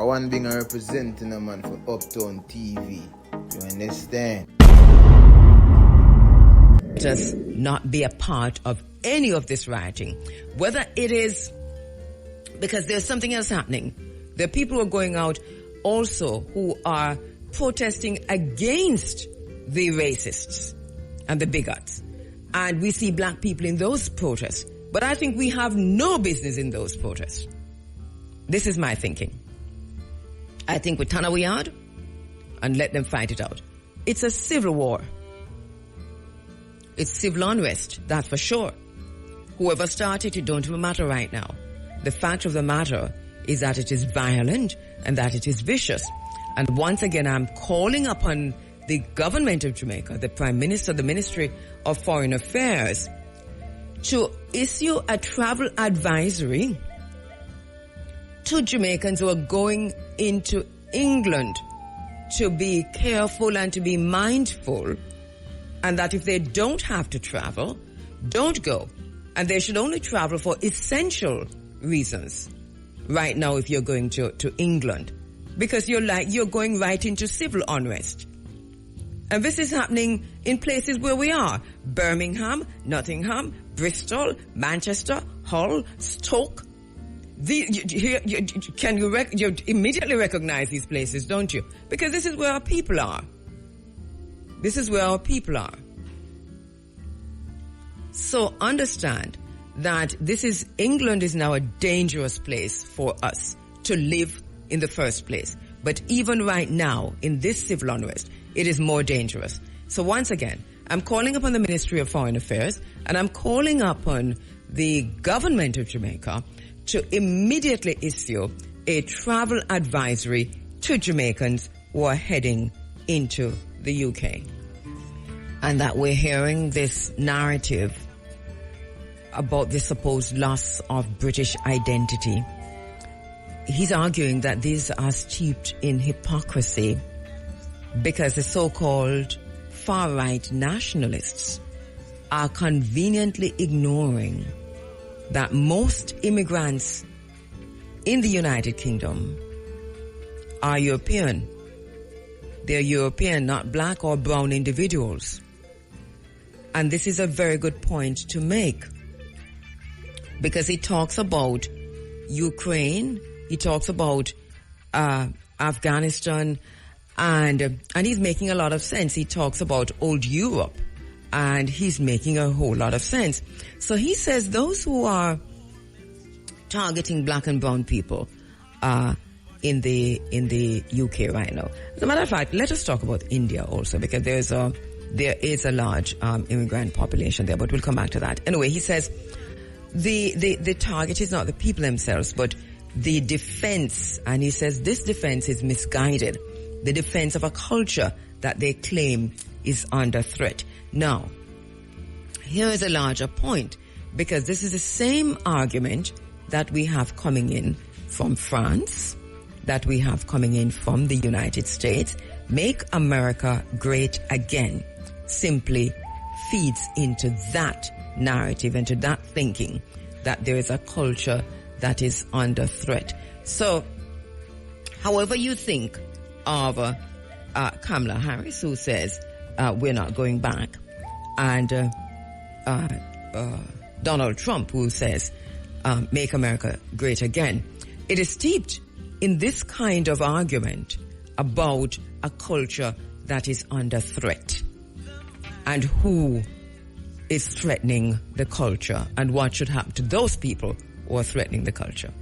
one being representing a man for Uptown TV. You understand? Just not be a part of any of this rioting. Whether it is because there's something else happening. There are people who are going out also who are protesting against the racists and the bigots. And we see black people in those protests. But I think we have no business in those protests. This is my thinking. I think we turn our yard and let them fight it out. It's a civil war. It's civil unrest, that's for sure. Whoever started it don't even matter right now. The fact of the matter is that it is violent and that it is vicious. And once again, I'm calling upon the government of Jamaica, the Prime Minister, the Ministry of Foreign Affairs, to issue a travel advisory to Jamaicans who are going into England to be careful and to be mindful, and that if they don't have to travel, don't go. And they should only travel for essential reasons right now if you're going to England, because you're going right into civil unrest. And this is happening in places where we are: Birmingham, Nottingham, Bristol, Manchester, Hull, Stoke. You immediately recognize these places, don't you? Because this is where our people are. This is where our people are. So understand that England is now a dangerous place for us to live in the first place. But even right now, in this civil unrest, it is more dangerous. So once again, I'm calling upon the Ministry of Foreign Affairs and I'm calling upon the government of Jamaica to immediately issue a travel advisory to Jamaicans who are heading into the UK. And that we're hearing this narrative about the supposed loss of British identity. He's arguing that these are steeped in hypocrisy because the so-called far-right nationalists are conveniently ignoring that most immigrants in the United Kingdom are European. They're European, not black or brown individuals. And this is a very good point to make, because he talks about Ukraine, he talks about Afghanistan, and he's making a lot of sense. He talks about old Europe, and he's making a whole lot of sense. So he says those who are targeting black and brown people in the UK right now. As a matter of fact, let us talk about India also, because there is a large immigrant population there, but we'll come back to that. Anyway, he says the target is not the people themselves, but the defense. And he says this defense is misguided. The defense of a culture that they claim is under threat. Now, here is a larger point, because this is the same argument that we have coming in from France, that we have coming in from the United States. Make America great again simply feeds into that narrative, into that thinking that there is a culture that is under threat. So, however you think of Kamala Harris, who says we're not going back, and Donald Trump, who says make America great again, it is steeped in this kind of argument about a culture that is under threat and who is threatening the culture and what should happen to those people who are threatening the culture.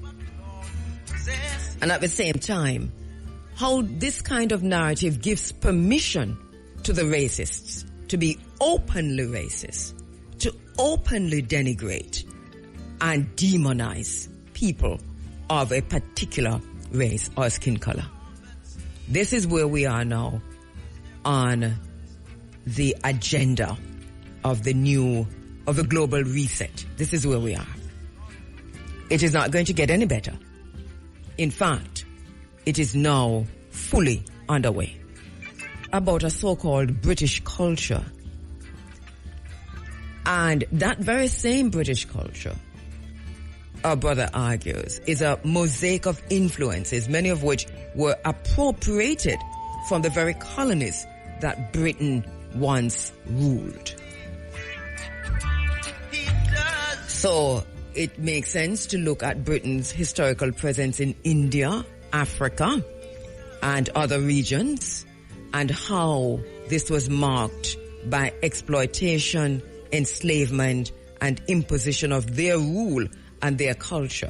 And at the same time, how this kind of narrative gives permission to the racists to be openly racist, to openly denigrate and demonize people of a particular race or skin color. This is where we are now on the agenda of the global reset. This is where we are. It is not going to get any better. In fact, it is now fully underway. About a so-called British culture. And that very same British culture our brother argues, is a mosaic of influences, many of which were appropriated from the very colonies that Britain once ruled. So it makes sense to look at Britain's historical presence in India, Africa, and other regions, and how this was marked by exploitation, enslavement, and imposition of their rule and their culture.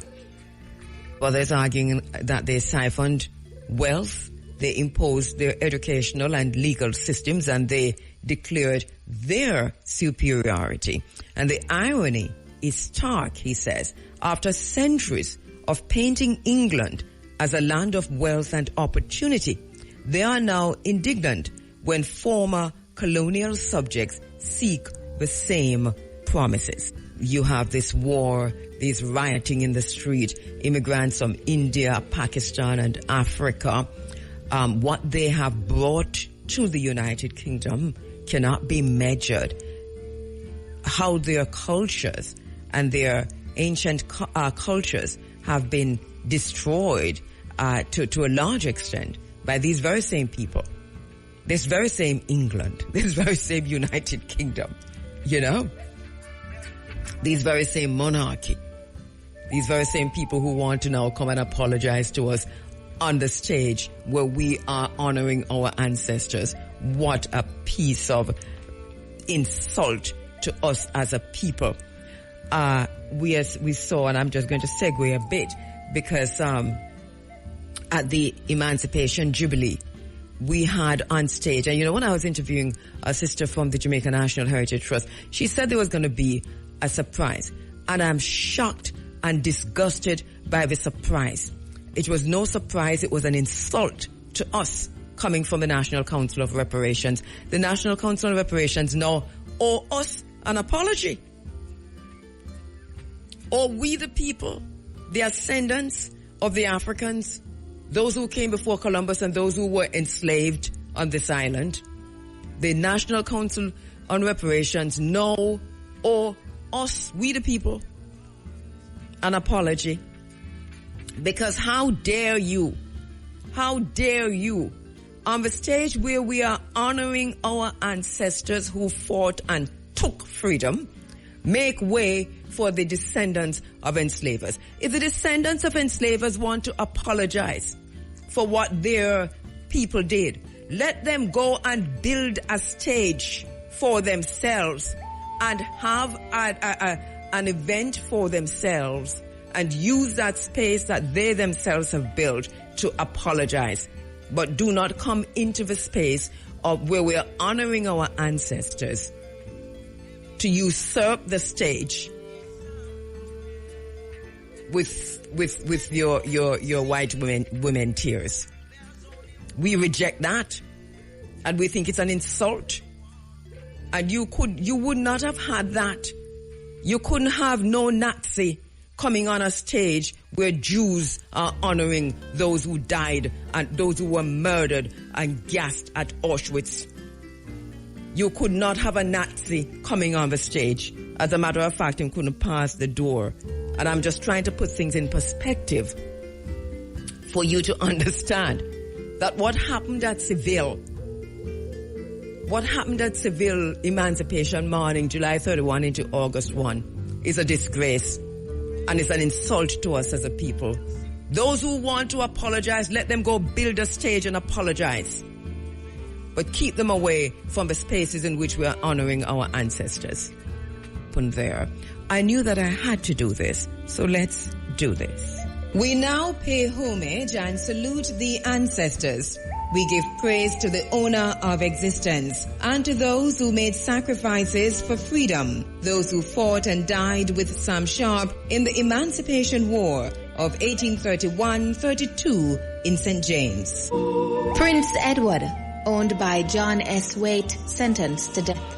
Others arguing that they siphoned wealth, they imposed their educational and legal systems, and they declared their superiority. And the irony is stark, he says, after centuries of painting England as a land of wealth and opportunity, they are now indignant when former colonial subjects seek the same promises. You have this war, this rioting in the street, immigrants from India, Pakistan, and Africa. What they have brought to the United Kingdom cannot be measured. How their cultures and their ancient cultures have been destroyed to a large extent by these very same people, this very same England, this very same United Kingdom, you know, these very same monarchy, these very same people who want to now come and apologize to us on the stage where we are honoring our ancestors. What a piece of insult to us as a people. We saw, and I'm just going to segue a bit, because at the Emancipation Jubilee, we had on stage, and you know, when I was interviewing a sister from the Jamaica National Heritage Trust, she said there was going to be a surprise. And I'm shocked and disgusted by the surprise. It was no surprise. It was an insult to us coming from the National Council of Reparations. The National Council of Reparations now owe us an apology. Or we the people, the ascendants of the Africans, those who came before Columbus and those who were enslaved on this island, the National Council on Reparations now owe us, we the people, an apology. Because how dare you, on the stage where we are honoring our ancestors who fought and took freedom, make way for the descendants of enslavers. If the descendants of enslavers want to apologize for what their people did, let them go and build a stage for themselves and have an event for themselves and use that space that they themselves have built to apologize. But do not come into the space of where we are honoring our ancestors to usurp the stage with your white women tears. We reject that, and we think it's an insult. And you would not have had that. You couldn't have no Nazi coming on a stage where Jews are honoring those who died and those who were murdered and gassed at Auschwitz. You could not have a Nazi coming on the stage. As a matter of fact, he couldn't pass the door. And I'm just trying to put things in perspective for you to understand that what happened at Seville Emancipation Morning, July 31 into August 1, is a disgrace. And it's an insult to us as a people. Those who want to apologize, let them go build a stage and apologize. But keep them away from the spaces in which we are honoring our ancestors. There. I knew that I had to do this, so let's do this. We now pay homage and salute the ancestors. We give praise to the owner of existence and to those who made sacrifices for freedom, those who fought and died with Sam Sharp in the Emancipation War of 1831-32 in St. James. Prince Edward, owned by John S. Waite, sentenced to death.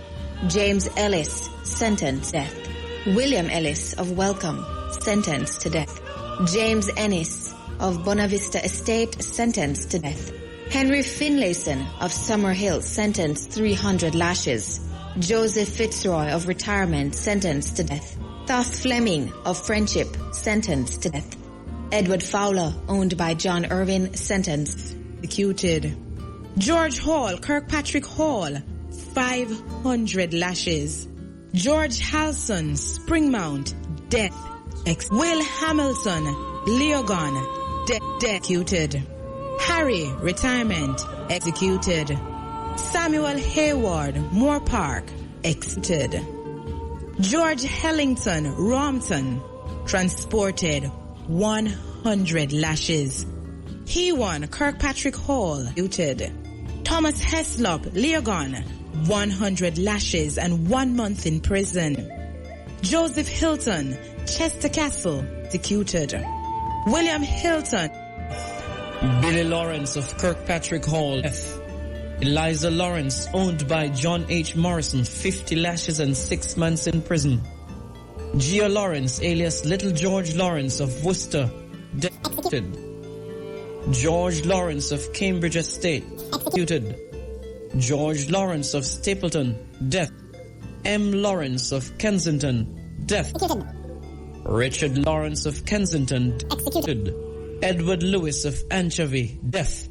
James Ellis, sentenced to death. William Ellis of Welcome, sentenced to death. James Ennis of Bonavista Estate, sentenced to death. Henry Finlayson of Summerhill, sentenced 300 lashes. Joseph Fitzroy of Retirement, sentenced to death. Thos Fleming of Friendship, sentenced to death. Edward Fowler, owned by John Irvin, sentenced, executed. George Hall, Kirkpatrick Hall, 500 lashes. George Halson, Springmount, death. Will Hamilton, Leogon, death, executed. Harry, retirement, executed. Samuel Hayward, Moore Park, executed. George Hellington, Rompton, transported, 100 lashes. Hewan, Kirkpatrick Hall, executed. Thomas Heslop, Leogon, 100 lashes and 1 month in prison. Joseph Hilton, Chester Castle, executed. William Hilton. Billy Lawrence of Kirkpatrick Hall, death. Eliza Lawrence, owned by John H. Morrison, 50 lashes and 6 months in prison. Gia Lawrence, alias Little George Lawrence of Worcester, executed. George Lawrence of Cambridge Estate, executed. George Lawrence of Stapleton, death. M. Lawrence of Kensington, death. Richard Lawrence of Kensington, executed. Edward Lewis of Anchovy, death.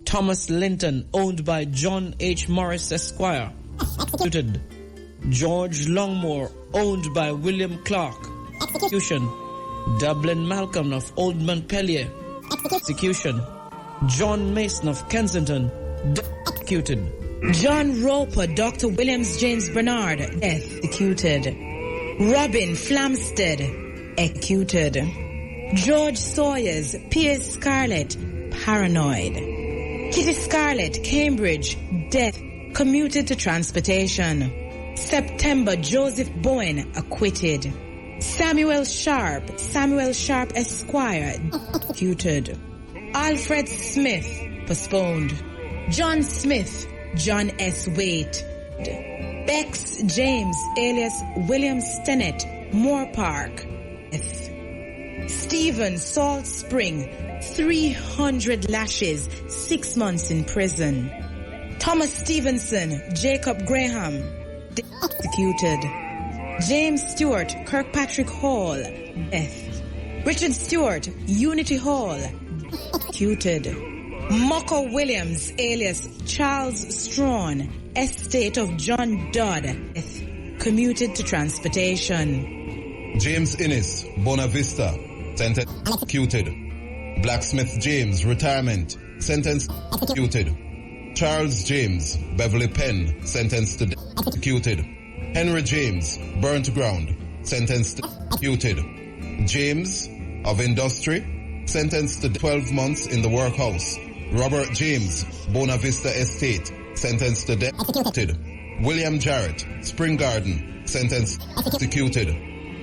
Thomas Linton, owned by John H. Morris Esquire, executed. George Longmore, owned by William Clark, execution. Dublin Malcolm of Old Montpellier, execution. John Mason of Kensington, executed. John Roper, Dr. Williams James Bernard, death, executed. Robin Flamstead, executed. George Sawyers, Piers Scarlett, paranoid. Kitty Scarlett, Cambridge, death, commuted to transportation. September, Joseph Bowen, acquitted. Samuel Sharp Esquire, executed. Alfred Smith, postponed. John Smith, John S. Waite. Bex James, alias William Stennett, Moore Park, death. Stephen Salt Spring, 300 lashes, 6 months in prison. Thomas Stevenson, Jacob Graham, executed. James Stewart, Kirkpatrick Hall, death. Richard Stewart, Unity Hall, executed. Mucko Williams, alias Charles Strawn, estate of John Dodd, death, commuted to transportation. James Innes, Bonavista, sentenced, executed. Blacksmith James, retirement, sentenced, executed. Charles James, Beverly Penn, sentenced to death, executed. Henry James, burnt ground, sentenced to executed. James of Industry, sentenced to 12 months in the workhouse. Robert James, Bonavista Estate, sentenced to death, executed. William Jarrett, Spring Garden, sentenced, executed.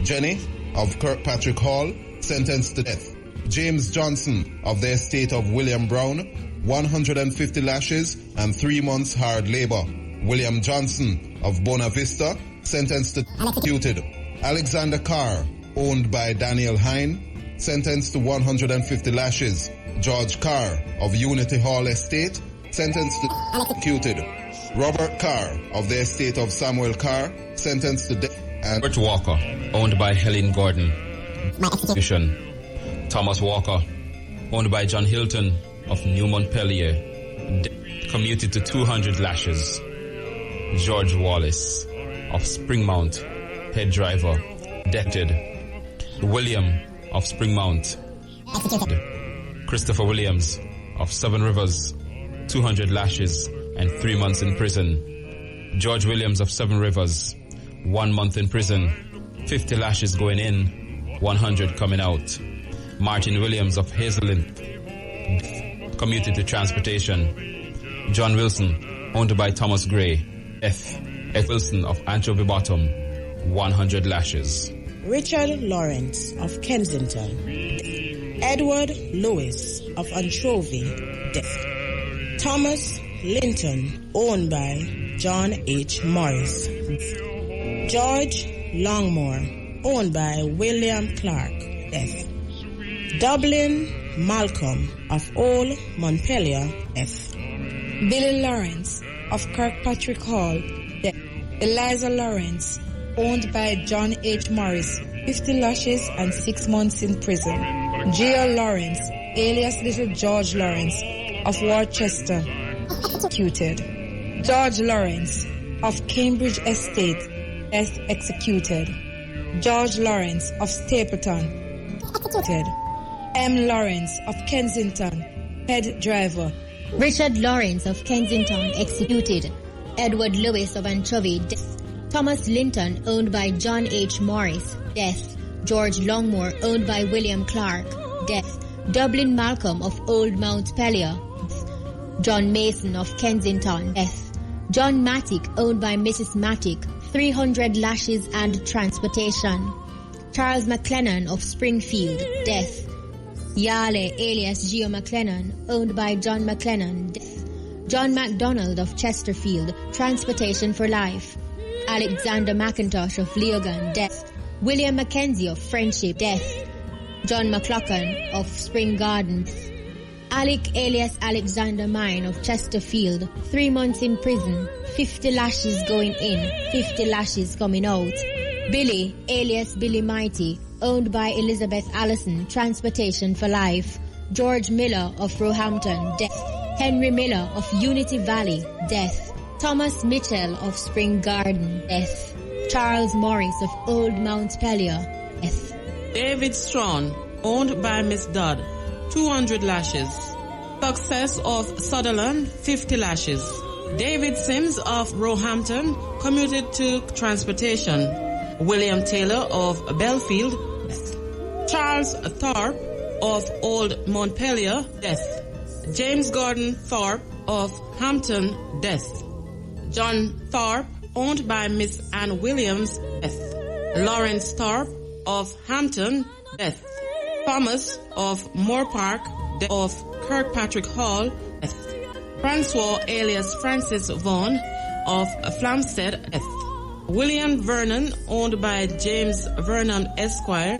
Jenny of Kirkpatrick Hall, sentenced to death. James Johnson of the estate of William Brown, 150 lashes and 3 months hard labor. William Johnson of Bonavista, sentenced to executed. Alexander Carr, owned by Daniel Hine, sentenced to 150 lashes. George Carr of Unity Hall Estate, sentenced to executed. Robert Carr of the estate of Samuel Carr, sentenced to death. And Robert Walker, owned by Helen Gordon, execution. Thomas Walker, owned by John Hilton of New Montpellier, commuted to 200 lashes. George Wallace of Springmount, head driver, deathted. William of Springmount, executed. Christopher Williams of Seven Rivers, 200 lashes and 3 months in prison. George Williams of Seven Rivers, 1 month in prison, 50 lashes going in, 100 coming out. Martin Williams of Hazelin, commuted to transportation. John Wilson, owned by Thomas Gray, F. Wilson of Anchovy Bottom, 100 lashes. Richard Lawrence of Kensington, Edward Lewis of Anchovy, death. Thomas Linton, owned by John H. Morris. George Longmore, owned by William Clark, death. Dublin Malcolm of Old Montpellier, death. Billy Lawrence of Kirkpatrick Hall, death. Eliza Lawrence, owned by John H. Morris, 50 lashes and 6 months in prison. Gio Lawrence, alias Little George Lawrence, of Worcester, executed. George Lawrence, of Cambridge Estate, death executed. George Lawrence, of Stapleton, executed. M. Lawrence, of Kensington, head driver. Richard Lawrence of Kensington, executed. Edward Lewis of Anchovy, death. Thomas Linton, owned by John H. Morris, death. George Longmore, owned by William Clark, death. Dublin Malcolm of Old Mount Pelier, death. John Mason of Kensington, death. John Matic, owned by Mrs. Matic, 300 lashes and transportation. Charles McLennan of Springfield, death. Yale, alias Gio McLennan, owned by John McLennan, death. John MacDonald of Chesterfield, transportation for life. Alexander McIntosh of Leogan, death. William Mackenzie of Friendship, death. John McLaughlin of Spring Gardens. Alec alias Alexander Mine of Chesterfield, 3 months in prison, 50 lashes going in, 50 lashes coming out. Billy alias Billy Mighty, owned by Elizabeth Allison, transportation for life. George Miller of Roehampton, death. Henry Miller of Unity Valley, death. Thomas Mitchell of Spring Garden, death. Charles Morris of Old Mount Pelier, death. David Strawn, owned by Miss Dodd, 200 lashes. Success of Sutherland, 50 lashes. David Sims of Roehampton, commuted to transportation. William Taylor of Belfield, death. Charles Thorpe of Old Montpelier, death. James Gordon Thorpe of Hampton, death. John Thorpe, owned by Miss Anne Williams, death. Lawrence Thorpe of Hampton, death. Thomas of Moore Park, death. Of Kirkpatrick Hall, death. Francois alias Francis Vaughan of Flamstead, death. William Vernon, owned by James Vernon Esquire.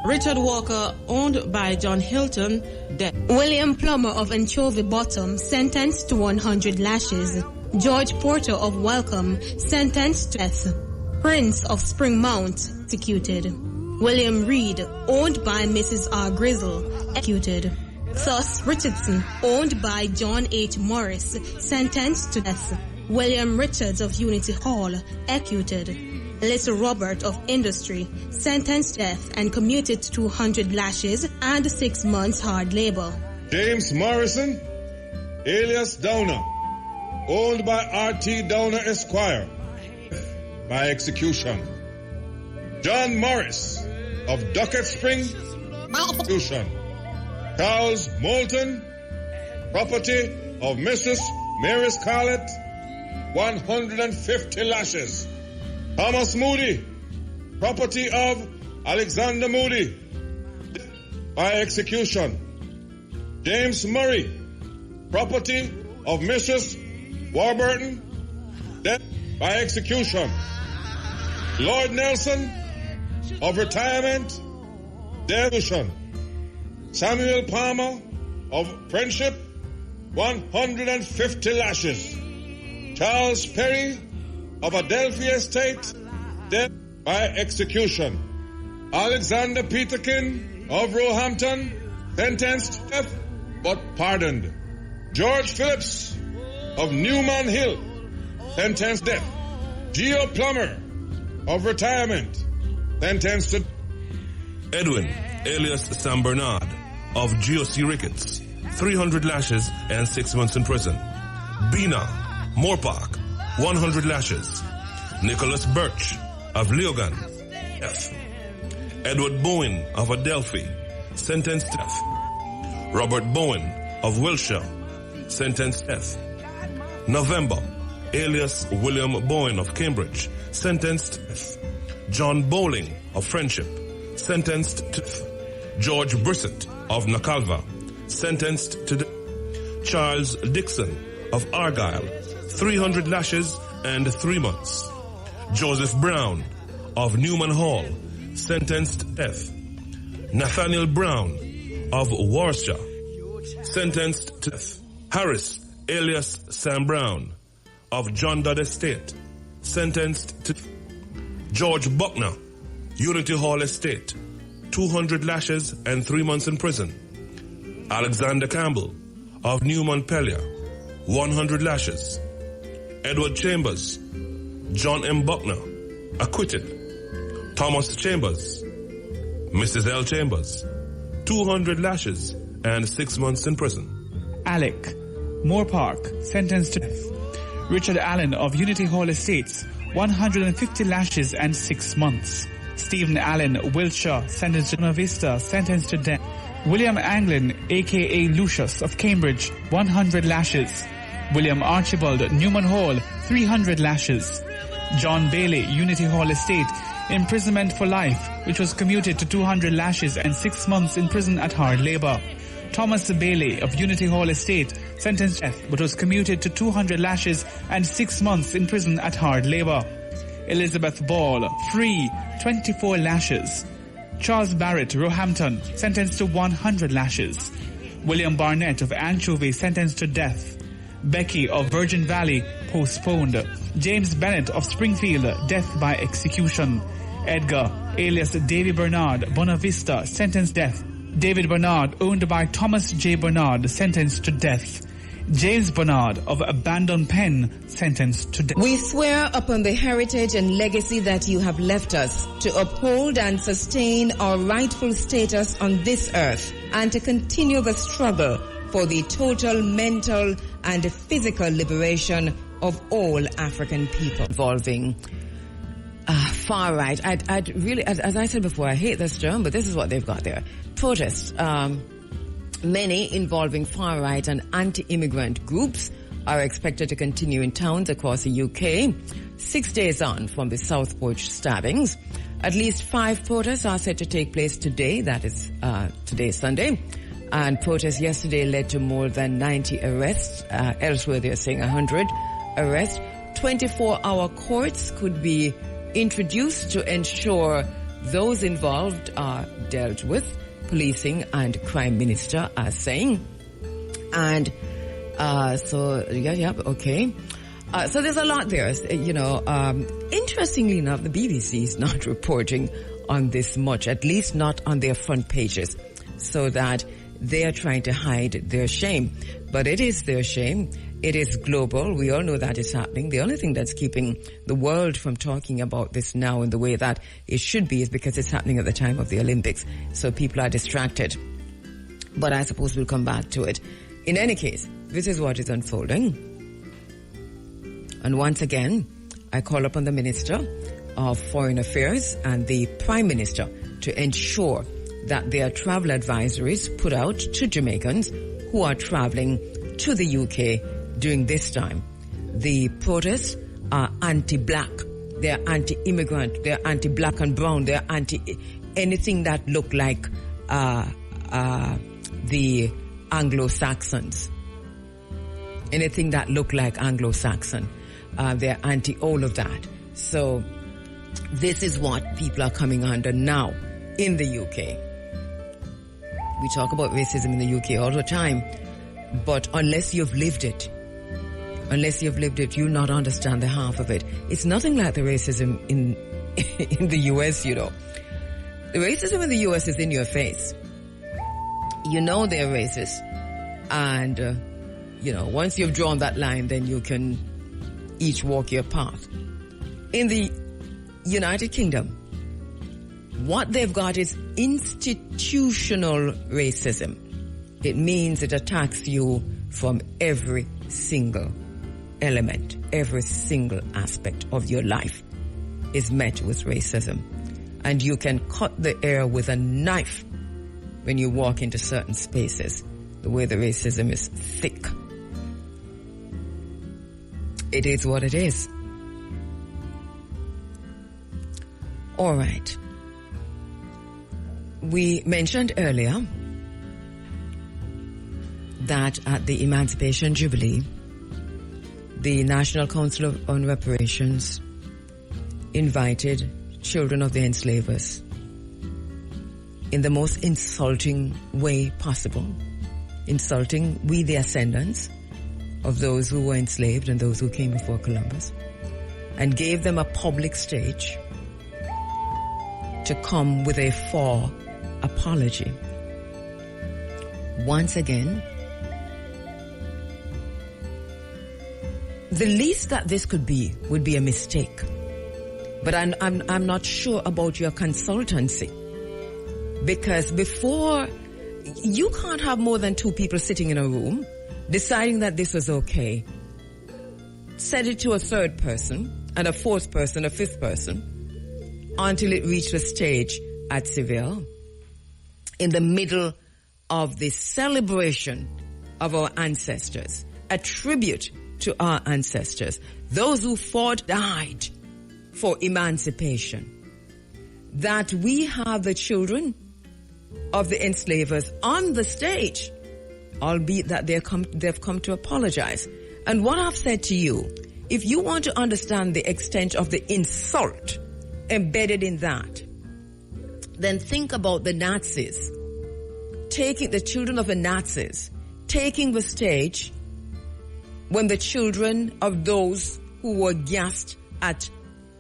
Richard Walker, owned by John Hilton, death. William Plummer of Anchovy Bottom, sentenced to 100 lashes. George Porter of Welcome, sentenced to death. Prince of Spring Mount, executed. William Reed, owned by Mrs. R. Grizzle, executed. Thus Richardson, owned by John H. Morris, sentenced to death. William Richards of Unity Hall, executed. Little Robert of Industry, sentenced to death and commuted to 200 lashes and 6 months hard labor. James Morrison, alias Downer, owned by R.T. Downer Esquire, by execution. John Morris of Duckett Spring, by execution. Charles Moulton, property of Mrs. Mary Scarlett, 150 lashes. Thomas Moody, property of Alexander Moody, by execution. James Murray, property of Mrs. Warburton, death by execution. Lord Nelson, of retirement, death. Samuel Palmer, of Friendship, 150 lashes. Charles Perry, of Adelphi Estate, death by execution. Alexander Peterkin of Roehampton, sentenced to death but pardoned. George Phillips of Newman Hill, sentenced to death. Geo Plummer of retirement, sentenced to Edwin, alias Sam Bernard, of GOC Ricketts, 300 lashes and 6 months in prison. Bina, Moore Park, 100 lashes. Nicholas Birch of Leogan, death. Edward Bowen of Adelphi, sentenced to death. Robert Bowen of Wilshire, sentenced to death. November, alias William Bowen of Cambridge, sentenced to death. John Bowling of Friendship, sentenced to death. George Brissett of Nakalva, sentenced to death. Charles Dixon of Argyle, 300 lashes and 3 months. Joseph Brown of Newman Hall, sentenced to death. Nathaniel Brown of Worcester, sentenced to death. Harris, alias Sam Brown, of John Dodd Estate, sentenced to death. George Buckner, Unity Hall Estate, 200 lashes and 3 months in prison. Alexander Campbell of New Montpelier, 100 lashes. Edward Chambers, John M. Buckner, acquitted. Thomas Chambers, Mrs. L. Chambers, 200 lashes and 6 months in prison. Alec, Moore Park, sentenced to death. Richard Allen of Unity Hall Estates, 150 lashes and 6 months. Stephen Allen, Wiltshire, sentenced to Buena Vista, sentenced to death. William Anglin, a.k.a. Lucius of Cambridge, 100 lashes. William Archibald, Newman Hall, 300 lashes. John Bailey, Unity Hall Estate, imprisonment for life, which was commuted to 200 lashes and 6 months in prison at hard labour. Thomas Bailey of Unity Hall Estate, sentenced to death, but was commuted to 200 lashes and 6 months in prison at hard labour. Elizabeth Ball, free, 24 lashes. Charles Barrett, Roehampton, sentenced to 100 lashes. William Barnett of Anchovy, sentenced to death. Becky of Virgin Valley, postponed. James Bennett of Springfield, death by execution. Edgar, alias Davy Bernard, Buena Vista, sentenced death. David Bernard, owned by Thomas J. Bernard, sentenced to death. James Bernard of Abandon Pen, sentenced to death. We swear upon the heritage and legacy that you have left us to uphold and sustain our rightful status on this earth and to continue the struggle for the total mental and physical liberation of all African people. Involving far right. I'd really, as I said before, I hate this term, but this is what they've got there. Protests. Many involving far right and anti-immigrant groups are expected to continue in towns across the UK 6 days on from the Southport stabbings. At least 5 protests are set to take place today, that is today, Sunday. And protests yesterday led to more than 90 arrests. Elsewhere they're saying 100 arrests. 24-hour courts could be introduced to ensure those involved are dealt with. Policing and Crime Minister are saying. And so there's a lot there. Interestingly enough, the BBC is not reporting on this much, at least not on their front pages, so that they are trying to hide their shame. But it is their shame. It is global. We all know that is happening. The only thing that's keeping the world from talking about this now in the way that it should be is because it's happening at the time of the Olympics. So people are distracted. But I suppose we'll come back to it. In any case, this is what is unfolding. And once again, I call upon the Minister of Foreign Affairs and the Prime Minister to ensure that there are travel advisories put out to Jamaicans who are traveling to the UK during this time. The protests are anti-black, they're anti-immigrant, they're anti-black and brown, they're anti-anything that look like the Anglo-Saxons. Anything that look like Anglo-Saxon. They're anti all of that. So this is what people are coming under now in the UK. We talk about racism in the UK all the time, but unless you've lived it, you'll not understand the half of it. It's nothing like the racism in the US, you know. The racism in the US is in your face. You know they're racist. And, once you've drawn that line, then you can each walk your path. In the United Kingdom, what they've got is institutional racism. It means it attacks you from every single element, every single aspect of your life is met with racism. And you can cut the air with a knife when you walk into certain spaces, the way the racism is thick. It is what it is. All right. We mentioned earlier that at the Emancipation Jubilee, the National Council on Reparations invited children of the enslavers in the most insulting way possible, insulting we the ascendants of those who were enslaved and those who came before Columbus, and gave them a public stage to come with a apology. Once again, the least that this could be would be a mistake. But I'm not sure about your consultancy, because before, you can't have more than 2 people sitting in a room deciding that this was okay. Said it to a 3rd person and a 4th person, a 5th person, until it reached a stage at Seville in the middle of the celebration of our ancestors, a tribute to our ancestors, those who fought, died for emancipation, that we have the children of the enslavers on the stage, albeit that they've come to apologize. And what I've said to you, if you want to understand the extent of the insult embedded in that, then think about the Nazis, the children of the Nazis, taking the stage when the children of those who were gassed at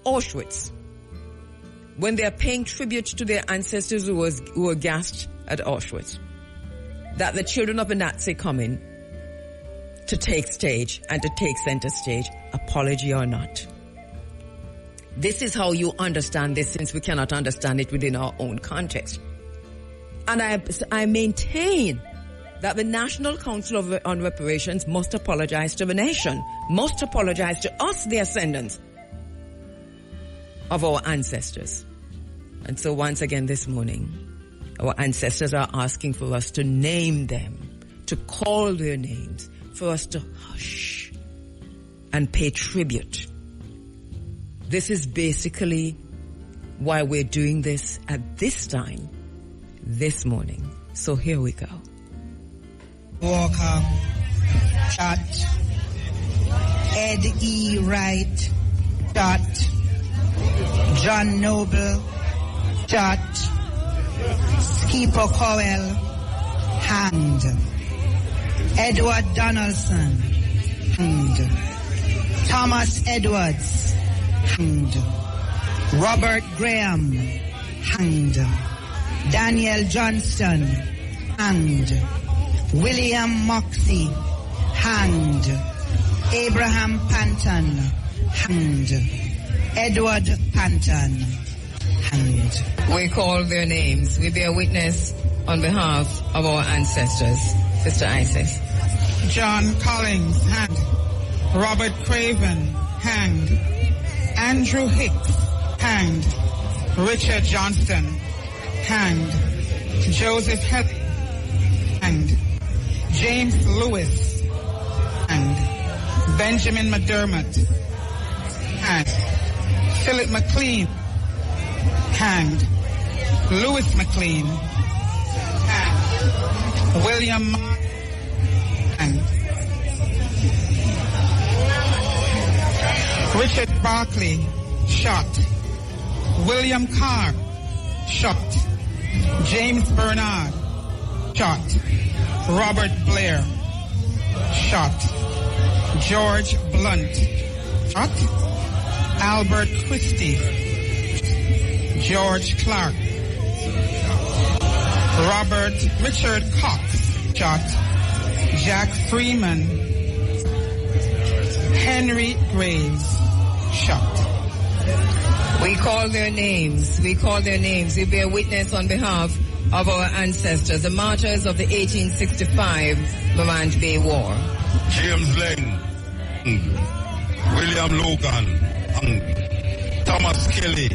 Auschwitz, when they are paying tribute to their ancestors who were gassed at Auschwitz, that the children of the Nazi come in to take stage and to take center stage, apology or not. This is how you understand this, since we cannot understand it within our own context. And I maintain that the National Council on Reparations must apologize to the nation, must apologize to us, the ascendants of our ancestors. And so once again this morning, our ancestors are asking for us to name them, to call their names, for us to hush and pay tribute. This is basically why we're doing this at this time, this morning. So here we go. Walker, Chat, Ed E. Wright, Chat, John Noble, Chat, Skipper Cowell, hanged. Edward Donaldson, hanged. Thomas Edwards, hanged. Robert Graham, hanged. Daniel Johnston, hanged. William Moxie, hanged. Abraham Panton, hanged. Edward Panton, hanged. We call their names. We bear witness on behalf of our ancestors. Sister Isis. John Collins, hanged. Robert Craven, hanged. Andrew Hicks, hanged. Richard Johnston, hanged. Joseph Heather, hanged. James Lewis, hanged. Benjamin McDermott, hanged. Philip McLean, hanged. Louis McLean, hanged. William Martin, hanged. Richard Barkley, shot. William Carr, shot. James Bernard, shot. Robert Blair, shot. George Blunt, shot. Albert Christie, George Clark, Richard Cox, shot. Jack Freeman, Henry Graves, shot. We call their names. We call their names. We bear witness on behalf of our ancestors, the martyrs of the 1865 Morant Bay War. James Lang, William Logan, Thomas Kelly,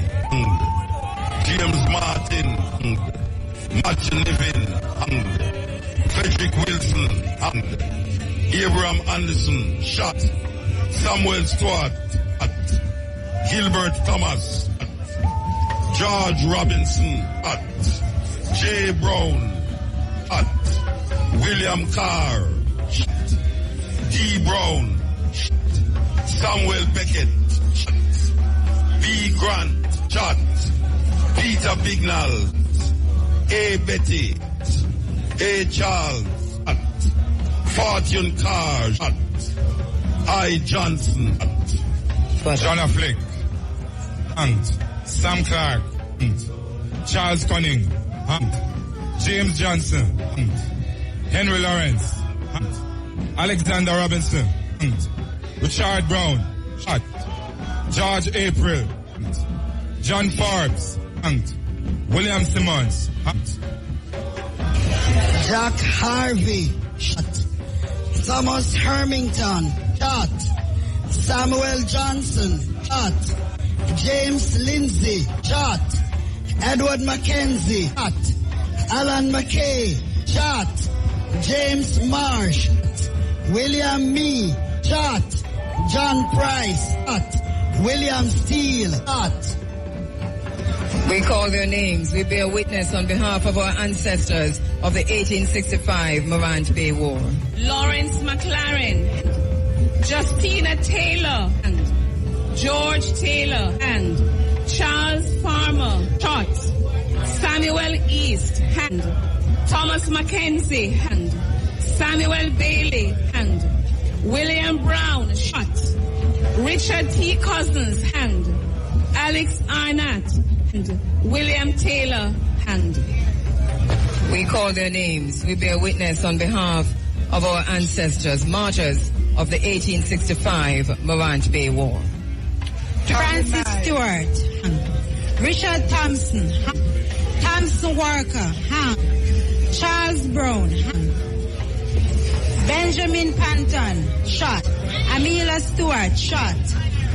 James Martin, Matthew Nevin, Frederick Wilson, Abraham Anderson, shot. Samuel Stewart, Gilbert Thomas, George Robinson, J. Brown, William Carr, D. Brown, Samuel Beckett, B. Grant, shot. Peter Bignall, A. Betty, A. Charles, Fortune Carr, shot. I. Johnson, John Flick, and Sam Clark, Charles Cunning, hanged. James Johnson, hanged. Henry Lawrence, hanged. Alexander Robinson, hanged. Richard Brown, shot. George April, hanged. John Forbes, hanged. William Simmons, hanged. Jack Harvey, shot. Thomas Hermington, shot. Samuel Johnson, shot. James Lindsay, shot. Edward Mackenzie, shot. Alan McKay, shot. James Marsh, shot. William Mee, shot. John Price, shot. William Steele, shot. We call their names. We bear witness on behalf of our ancestors of the 1865 Morant Bay War. Lawrence McLaren, Justina Taylor, and George Taylor, and Charles Farmer, shot. Samuel East, hand. Thomas Mackenzie, hand. Samuel Bailey, hand. William Brown, shot. Richard T. Cousins, hand. Alex Arnott, hand. William Taylor, hand. We call their names. We bear witness on behalf of our ancestors, martyrs of the 1865 Morant Bay War. Francis Stewart, hand. Richard Thompson, hand. Thompson Walker, hand. Charles Brown, hand. Benjamin Panton, shot. Amelia Stewart, shot.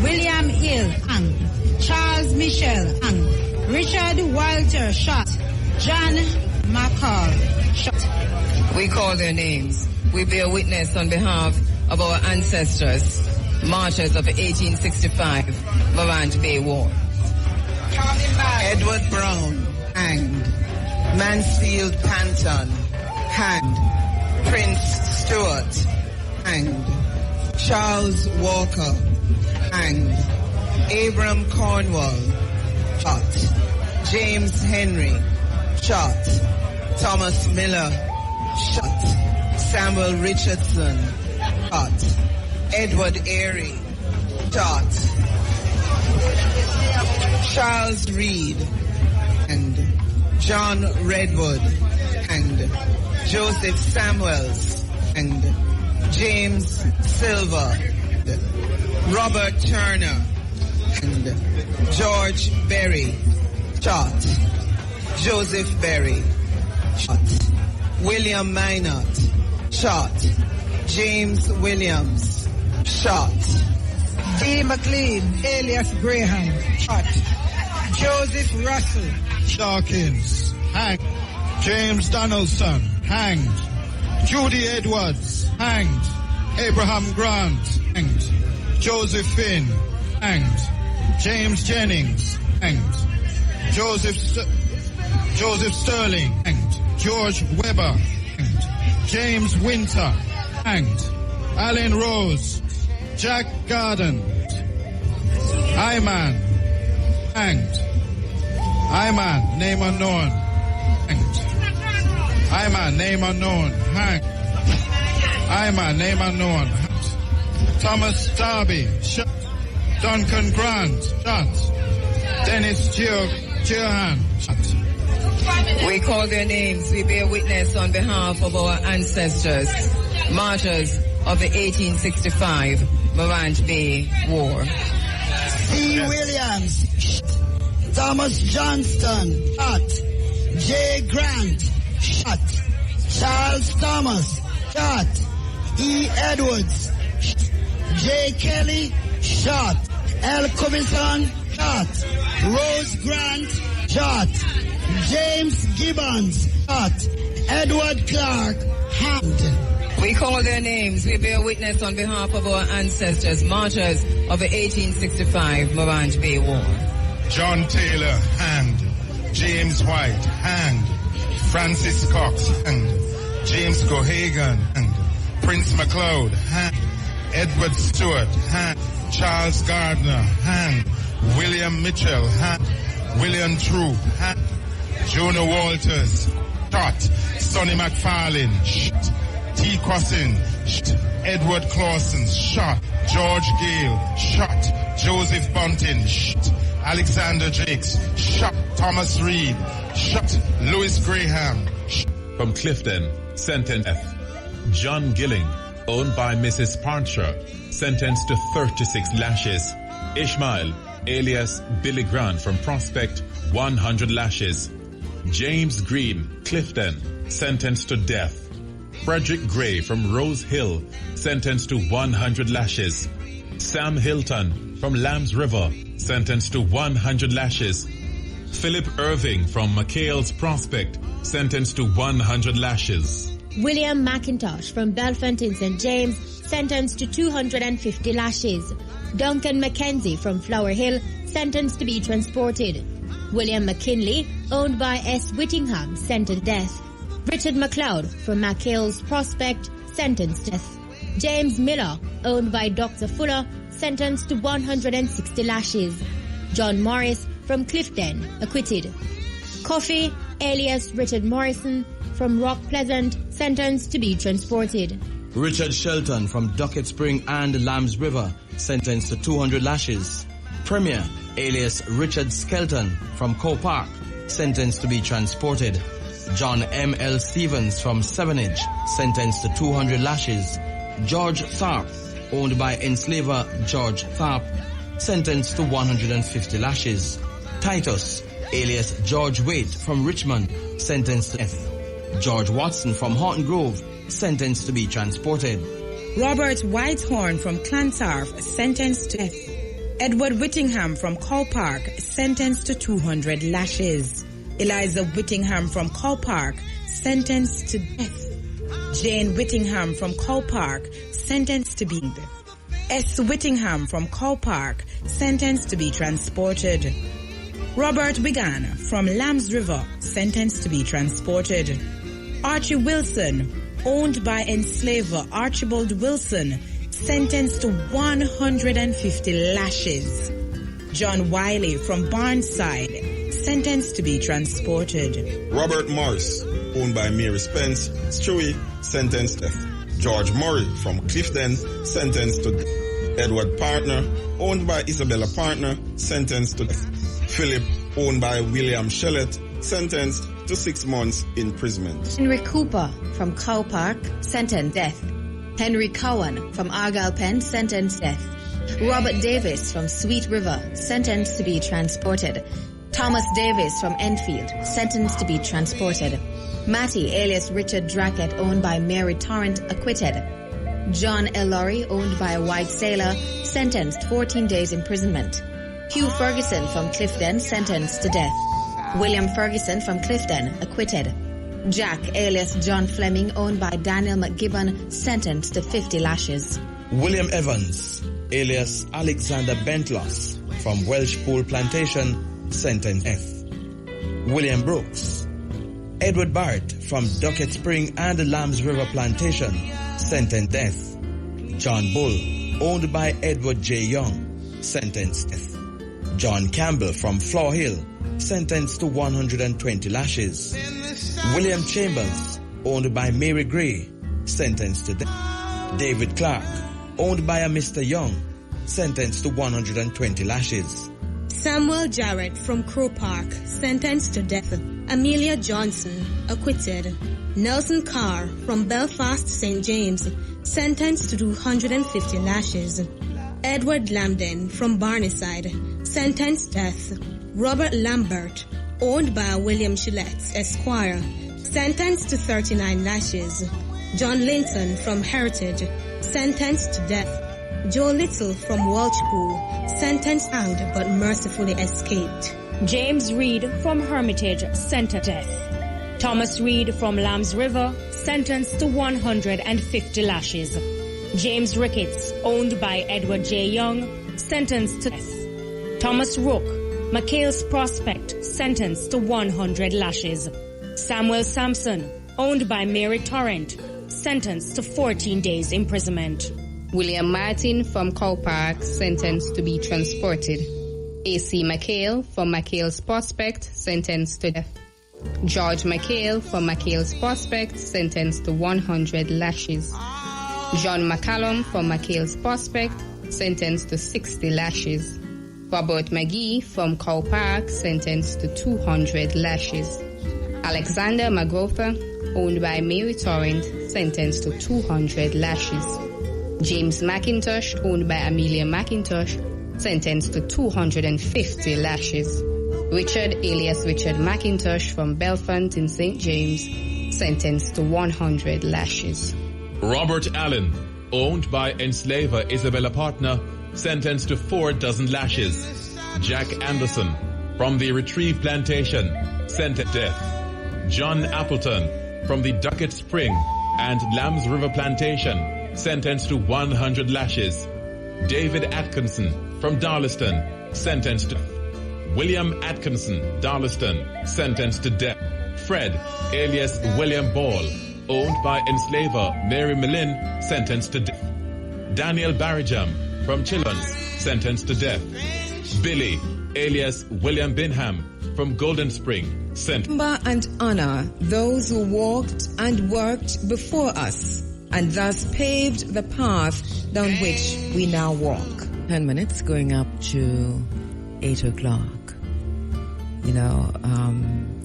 William Hill, hand. Charles Michel, hand. Richard Walter, shot. John McCall, shot. We call their names. We bear witness on behalf of our ancestors, martyrs of the 1865 Morant Bay War. Edward Brown, hanged. Mansfield Panton, hanged. Prince Stewart, hanged. Charles Walker, hanged. Abram Cornwall, shot. James Henry, shot. Thomas Miller, shot. Samuel Richardson, shot. Edward Airy, shot. Charles Reed, and John Redwood, and Joseph Samuels, and James Silver, Robert Turner, and George Berry, shot. Joseph Berry, shot. William Minot, shot. James Williams, shot. D. McLean, alias Graham, shot. Joseph Russell, Dawkins, hanged. James Donaldson, hanged. Judy Edwards, hanged. Abraham Grant, hanged. Joseph Finn, hanged. James Jennings, hanged. Joseph Sterling, hanged. George Weber, hanged. James Winter, hanged. Alan Rose, Jack Garden, Iman, hanged. Iman, name unknown, hanged. Iman, name unknown, hanged. Iman, name unknown, hanged. Thomas Darby, shot. Duncan Grant, shot. Dennis Jehan, shot. We call their names. We bear witness on behalf of our ancestors, martyrs of the 1865 Morant Bay War. C. Williams, Thomas Johnston, shot. J. Grant, shot. Charles Thomas, shot. E. Edwards, shot. J. Kelly, shot. L. Covington, shot. Rose Grant, shot. James Gibbons, shot. Edward Clark, hanged. We call their names. We bear witness on behalf of our ancestors, martyrs of the 1865 Morant Bay War. John Taylor, hanged. James White, hanged. Francis Cox, hanged. James Gohagan, hanged. Prince MacLeod, hanged. Edward Stewart, hanged. Charles Gardner, hanged. William Mitchell, hanged. William True, hanged. Jonah Walters, shot. Sonny McFarlane, shot. T. Crossin, shot. Edward Clausen, shot. George Gale, shot. Joseph Bunting, shot. Alexander Jakes, shot. Thomas Reed, Shot. Louis Graham. From Clifton, sentenced to death. John Gilling, owned by Mrs. Parcher, sentenced to 36 lashes. Ishmael, alias Billy Grant from Prospect, 100 lashes. James Green, Clifton, sentenced to death. Frederick Gray from Rose Hill, sentenced to 100 lashes. Sam Hilton from Lambs River, sentenced to 100 lashes. Philip Irving from McHale's Prospect, sentenced to 100 lashes. William McIntosh from Bellefontaine St. James, sentenced to 250 lashes. Duncan Mackenzie from Flower Hill, sentenced to be transported. William McKinley, owned by S. Whittingham, sentenced to death. Richard McLeod from McHale's Prospect, sentenced to death. James Miller, owned by Dr. Fuller, sentenced to 160 lashes. John Morris from Clifton, acquitted. Coffey, alias Richard Morrison, from Rock Pleasant, sentenced to be transported. Richard Shelton from Duckett Spring and Lambs River, sentenced to 200 lashes. Premier, alias Richard Skelton from Co Park, sentenced to be transported. John M. L. Stevens from Stevenage, sentenced to 200 lashes. George Tharp, owned by enslaver George Tharp, sentenced to 150 lashes. Titus, alias George Waite from Richmond, sentenced to death. George Watson from Horton Grove, sentenced to be transported. Robert Whitehorn from Clontarf, sentenced to death. Edward Whittingham from Cow Park, sentenced to 200 lashes. Eliza Whittingham from Cow Park, sentenced to death. Jane Whittingham from Cow Park, sentenced to be death. S. Whittingham from Cow Park, sentenced to be transported. Robert Wigan from Lambs River, sentenced to be transported. Archie Wilson, owned by enslaver Archibald Wilson, sentenced to 150 lashes. John Wiley from Barnside, sentenced to be transported. Robert Morris, owned by Mary Spence, Stewie, sentenced to death. George Murray from Clifton, sentenced to death. Edward Partner, owned by Isabella Partner, sentenced to death. Philip, owned by William Shellett, sentenced to 6 months imprisonment. Henry Cooper from Cow Park, sentenced death. Henry Cowan from Argyle Pen, sentenced death. Robert Davis from Sweet River, sentenced to be transported. Thomas Davis from Enfield, sentenced to be transported. Matty, alias Richard Drackett, owned by Mary Torrent, acquitted. John L. Laurie, owned by a white sailor, sentenced 14 days imprisonment. Hugh Ferguson from Clifton, sentenced to death. William Ferguson from Clifton, acquitted. Jack, alias John Fleming, owned by Daniel McGibbon, sentenced to 50 lashes. William Evans, alias Alexander Bentlos, from Welsh Pool Plantation, sentenced death. William Brooks. Edward Barrett, from Duckett Spring and the Lambs River Plantation, sentenced death. John Bull, owned by Edward J. Young, sentenced death. John Campbell from Flower Hill, sentenced to 120 lashes. William Chambers, owned by Mary Gray, sentenced to death. David Clark, owned by a Mr. Young, sentenced to 120 lashes. Samuel Jarrett from Crow Park, sentenced to death. Amelia Johnson, acquitted. Nelson Carr from Belfast St. James, sentenced to 250 lashes. Edward Lambden from Barneside, sentenced death. Robert Lambert, owned by William Shillette, Esquire, sentenced to 39 lashes. John Linton from Heritage, sentenced to death. Joe Little from Welchpool, sentenced hanged but mercifully escaped. James Reed from Hermitage, sentenced to death. Thomas Reed from Lambs River, sentenced to 150 lashes. James Ricketts, owned by Edward J. Young, sentenced to death. Thomas Rook, McHale's Prospect, sentenced to 100 lashes. Samuel Sampson, owned by Mary Torrent, sentenced to 14 days imprisonment. William Martin from Cow Park, sentenced to be transported. A.C. McHale from McHale's Prospect, sentenced to death. George McHale from McHale's Prospect, sentenced to 100 lashes. John McCallum from McHale's Prospect, sentenced to 60 lashes. Robert McGee from Cow Park, sentenced to 200 lashes. Alexander McGrother, owned by Mary Torrent, sentenced to 200 lashes. James McIntosh, owned by Amelia McIntosh, sentenced to 250 lashes. Richard alias Richard McIntosh from Belfont in St. James, sentenced to 100 lashes. Robert Allen, owned by enslaver Isabella Partner, sentenced to 4 dozen lashes. Jack Anderson, from the Retrieve Plantation, sentenced to death. John Appleton, from the Ducket Spring and Lambs River Plantation, sentenced to 100 lashes. David Atkinson, from Darlaston, sentenced to death. William Atkinson, Darlaston, sentenced to death. Fred, alias William Ball, owned by enslaver Mary Millin, sentenced to death. Daniel Barrijam, from Chillons, sentenced to death. Billy, alias William Binham, from Golden Spring, sentenced. Remember and honor those who walked and worked before us, and thus paved the path down which we now walk. 10 minutes going up to 8 o'clock. You know,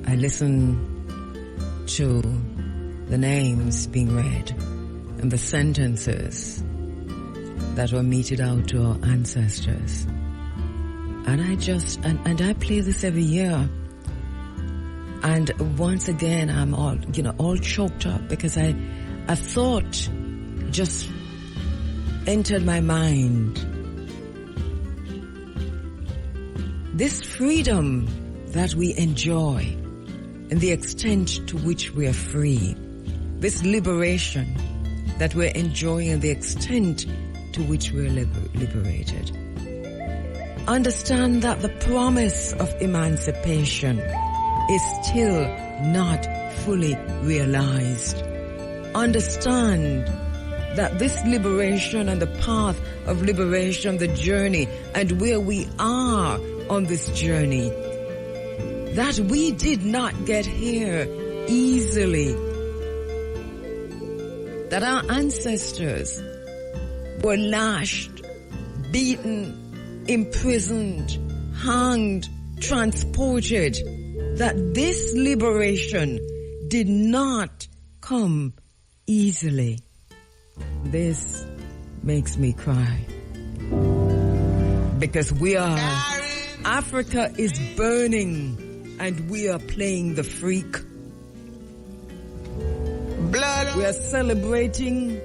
I listen to the names being read and the sentences that were meted out to our ancestors. And I just, and I play this every year. And once again, I'm all choked up because a thought just entered my mind. This freedom that we enjoy and the extent to which we are free, this liberation that we're enjoying and the extent to which we're liberated. Understand that the promise of emancipation is still not fully realized. Understand that this liberation and the path of liberation, the journey, and where we are on this journey, that we did not get here easily. That our ancestors were lashed, beaten, imprisoned, hanged, transported. That this liberation did not come easily. This makes me cry. Because Africa is burning and we are playing the freak. We are celebrating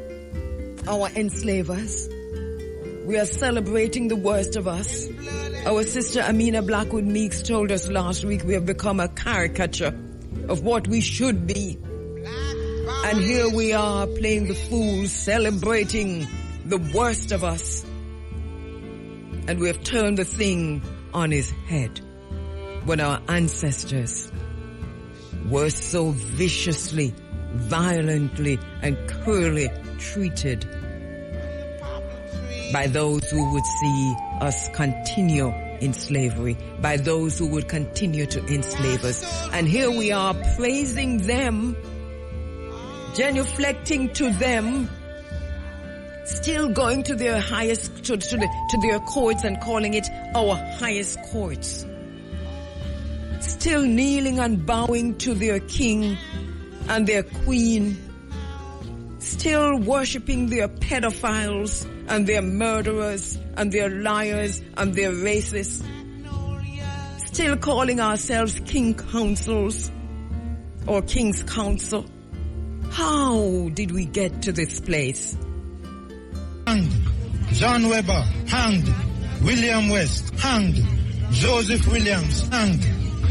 our enslavers. We are celebrating the worst of us. Our sister Amina Blackwood Meeks told us last week we have become a caricature of what we should be. And here we are playing the fool, celebrating the worst of us. And we have turned the thing on his head when our ancestors were so viciously, violently, and cruelly treated by those who would see us continue in slavery, by those who would continue to enslave us. And here we are praising them, genuflecting to them, still going to their highest, to their courts and calling it our highest courts. Still kneeling and bowing to their king and their queen. Still worshipping their pedophiles and their murderers and their liars and their racists. Still calling ourselves king councils or king's council. How did we get to this place? Hanged. John Webber, hanged. William West, hanged. Joseph Williams, hanged.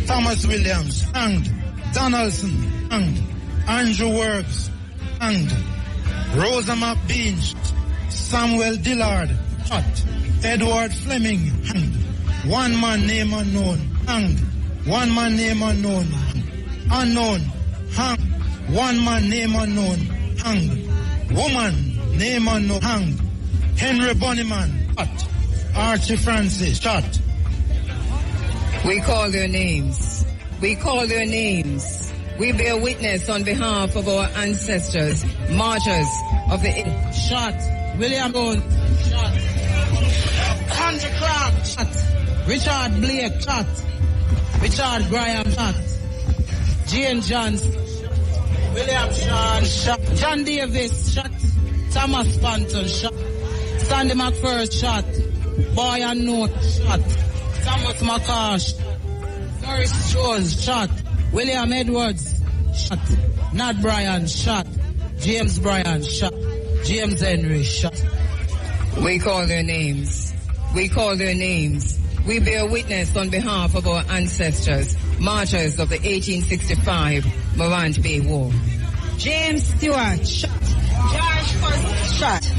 Thomas Williams, hanged. Donaldson, hanged. Andrew Works, hanged. Rosa McBean, Samuel Dillard, shot. Edward Fleming, hanged. One man name unknown, hanged. One man name unknown, unknown, hanged. One man name unknown, hanged. Woman name unknown, hanged. Henry Bonnyman, shot. Archie Francis, shot. We call their names. We call their names. We bear witness on behalf of our ancestors, martyrs of the... Shot. William Bone. Shot. Country Crab. Shot. Richard Blake, shot. Richard Graham, shot. Jane Johns, William Sean, shot. John Davis, shot. Thomas Panton, shot. Sandy McPherson, shot. Boy and Note, shot. Thomas McCarr, shot. Morris Jones, shot. William Edwards, shot. Nat Bryan, shot. James Bryan, shot. James Henry, shot. We call their names. We call their names. We bear witness on behalf of our ancestors, martyrs of the 1865 Morant Bay War. James Stewart, shot. George Cousins, shot.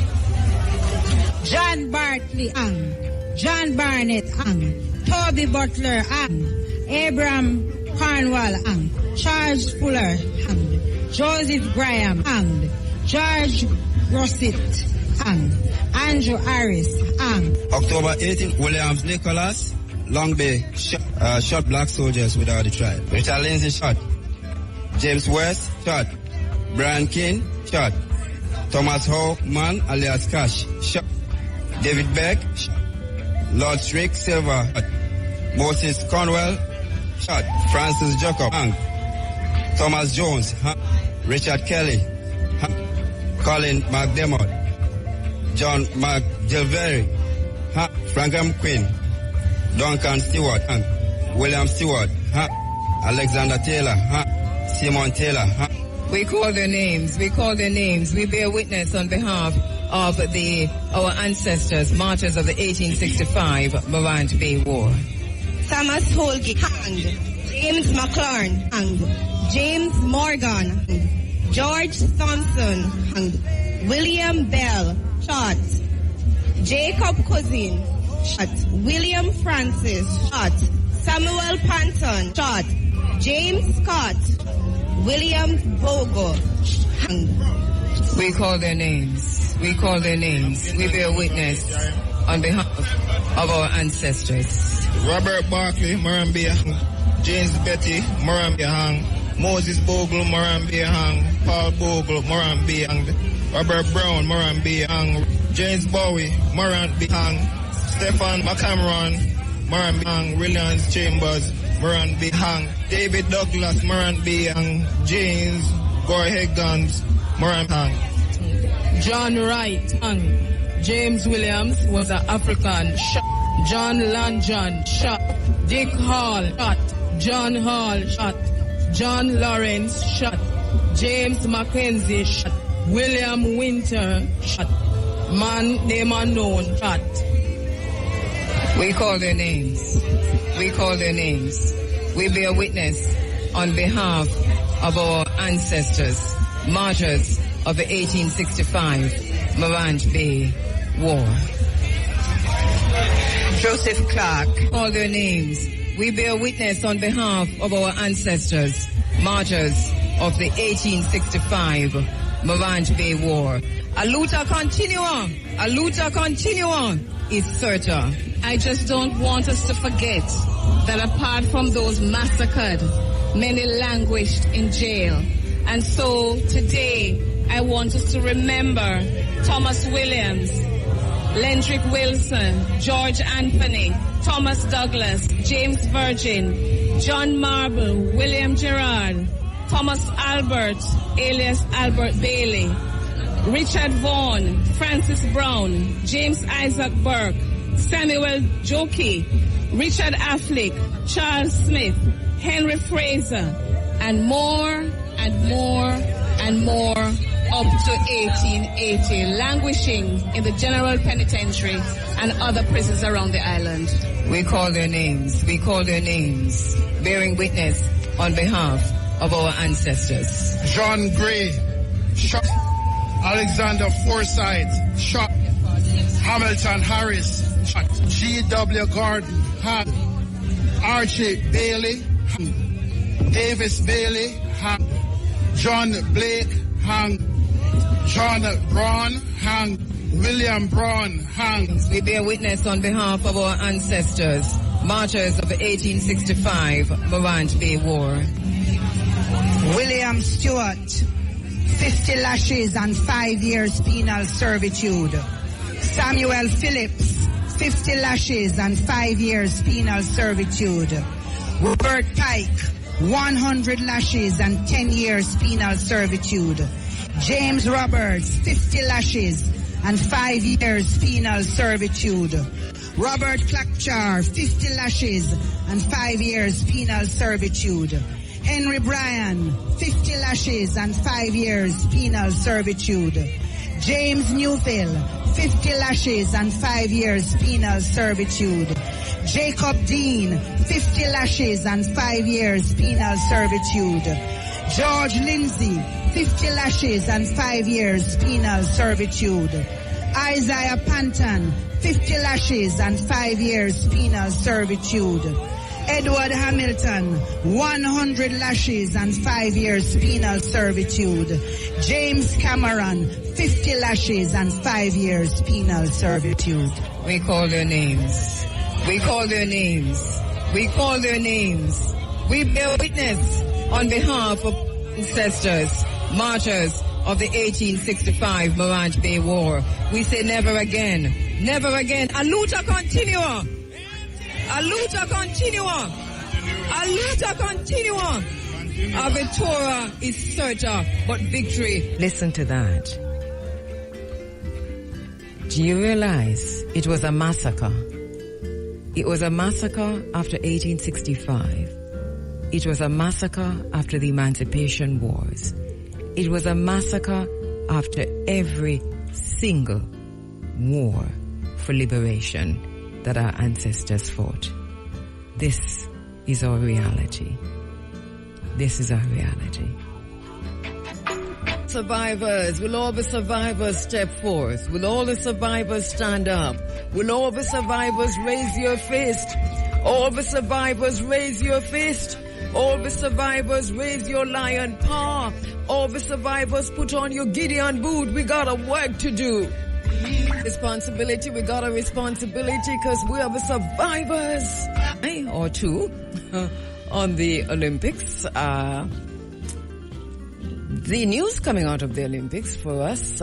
John Bartley, hung. John Barnett, hung. Toby Butler, hung. Abraham Cornwall, hung. Charles Fuller, hung. Joseph Graham, hung. George Rossett, hung. Andrew Harris, hung. October 18, Williams Nicholas, Long Bay, shot black soldiers without a trial. Richard Lindsay, shot. James West, shot. Brian King, shot. Thomas Hoffman, alias Cash, shot. David Beck, shot. Lord Strick Silver, shot. Moses Cornwell, shot. Francis Jacob, hung. Thomas Jones, hung. Richard Kelly, hung. Colin McDermott, John McGilvery, hung. Frankham Quinn, Duncan Stewart, hung. William Stewart, hung. Alexander Taylor, hung. Simon Taylor, hung. We call their names. We call their names. We bear witness on behalf of our ancestors, martyrs of the 1865 Morant Bay War. Thomas Holgate, hanged. James McLaren, hanged. James Morgan, hanged. George Thompson, hanged. William Bell, shot. Jacob Cousin, shot. William Francis, shot. Samuel Panton, shot. James Scott, William Bogo, hanged. We call their names. We call their names. We bear witness on behalf of our ancestors. Robert Barkley, Morambe hung. James Betty, Morambe hung. Moses Bogle, Morambe hung. Paul Bogle, Morambe hung. Robert Brown, Morambe hung. James Bowie, Morambe hung. Stephen McCameron, Morambe hung. Williams Chambers, Morambe hung. David Douglas, Morambe hung. James Gorhegans, Morambe hung. John Wright, hung. James Williams was an African, shot. John Lanjan, shot. Dick Hall, shot. John Hall, shot. John Lawrence, shot. James Mackenzie, shot. William Winter, shot. Name unknown, shot. We call their names. We call their names. We bear witness on behalf of our ancestors, martyrs of the 1865 Morant Bay War. Joseph Clark, call their names. We bear witness on behalf of our ancestors, martyrs of the 1865 Morant Bay War. A luta continua is certain. I just don't want us to forget that apart from those massacred, many languished in jail. And so today, I want us to remember Thomas Williams, Lendrick Wilson, George Anthony, Thomas Douglas, James Virgin, John Marble, William Gerard, Thomas Albert, alias Albert Bailey, Richard Vaughan, Francis Brown, James Isaac Burke, Samuel Jockey, Richard Affleck, Charles Smith, Henry Fraser, and more and more and more up to 1880, languishing in the General Penitentiary and other prisons around the island. We call their names. We call their names, bearing witness on behalf of our ancestors. John Gray, shot. Alexander Forsyth, shot. Hamilton Harris, shot. G.W. Gordon, hung. Archie Bailey, hung. Davis Bailey, hung. John Blake, hung. John Braun, hung. William Braun, hung. We bear witness on behalf of our ancestors, martyrs of the 1865 Morant Bay War. William Stewart, 50 lashes and 5 years penal servitude. Samuel Phillips, 50 lashes and 5 years penal servitude. Robert Pike, 100 lashes and 10 years penal servitude. James Roberts, 50 lashes and 5 years penal servitude. Robert Clapchar, 50 lashes and 5 years penal servitude. Henry Bryan, 50 lashes and 5 years penal servitude. James Newville, 50 lashes and 5 years penal servitude. Jacob Dean, 50 lashes and 5 years penal servitude. George Lindsay, 50 lashes and 5 years penal servitude. Isaiah Panton, 50 lashes and 5 years penal servitude. Edward Hamilton, 100 lashes and 5 years penal servitude. James Cameron, 50 lashes and 5 years penal servitude. We call their names. We call their names. We call their names. We bear witness on behalf of ancestors, martyrs of the 1865 Morant Bay War. We say never again. Never again. A luta continua. A luta continua. A luta continua. A victoria is certa, but victory. Listen to that. Do you realize it was a massacre? It was a massacre after 1865. It was a massacre after the Emancipation Wars. It was a massacre after every single war for liberation that our ancestors fought. This is our reality. This is our reality. Survivors, will all the survivors step forth? Will all the survivors stand up? Will all the survivors raise your fist? All the survivors raise your fist. All the survivors raise your lion paw. All the survivors put on your Gideon boot. We got a work to do. Responsibility, we got a responsibility because we are the survivors. Or two on the Olympics. The news coming out of the Olympics for us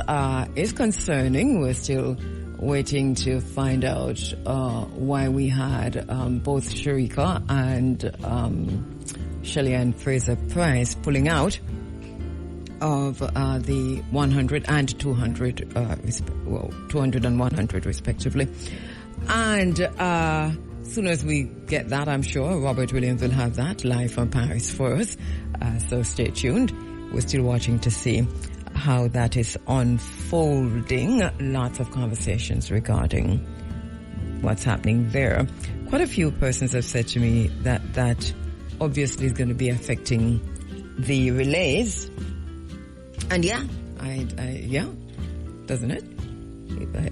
is concerning. We're still waiting to find out why we had both Sharika and Shelley-Ann Fraser-Price pulling out of the 100 and 200, 200 and 100 respectively. And soon as we get that, I'm sure Robert Williams will have that live from Paris for us. So stay tuned. We're still watching to see how that is unfolding. Lots of conversations regarding what's happening there. Quite a few persons have said to me that that obviously is going to be affecting the relays. And yeah, yeah, doesn't it?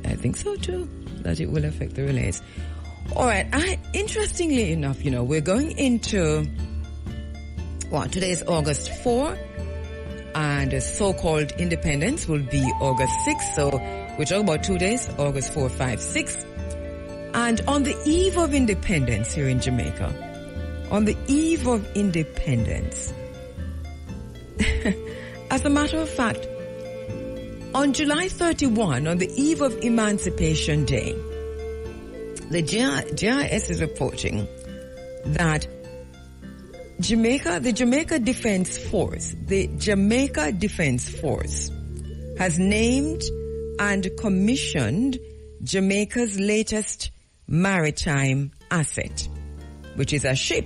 I think so too, that it will affect the relays. All right. Interestingly enough, we're going into, today is August 4. And so-called independence will be August 6th. So we're talking about 2 days, August 4, 5, 6. And on the eve of independence here in Jamaica, on the eve of independence, as a matter of fact, on July 31, on the eve of Emancipation Day, the GIS is reporting that the Jamaica Defense Force has named and commissioned Jamaica's latest maritime asset, which is a ship.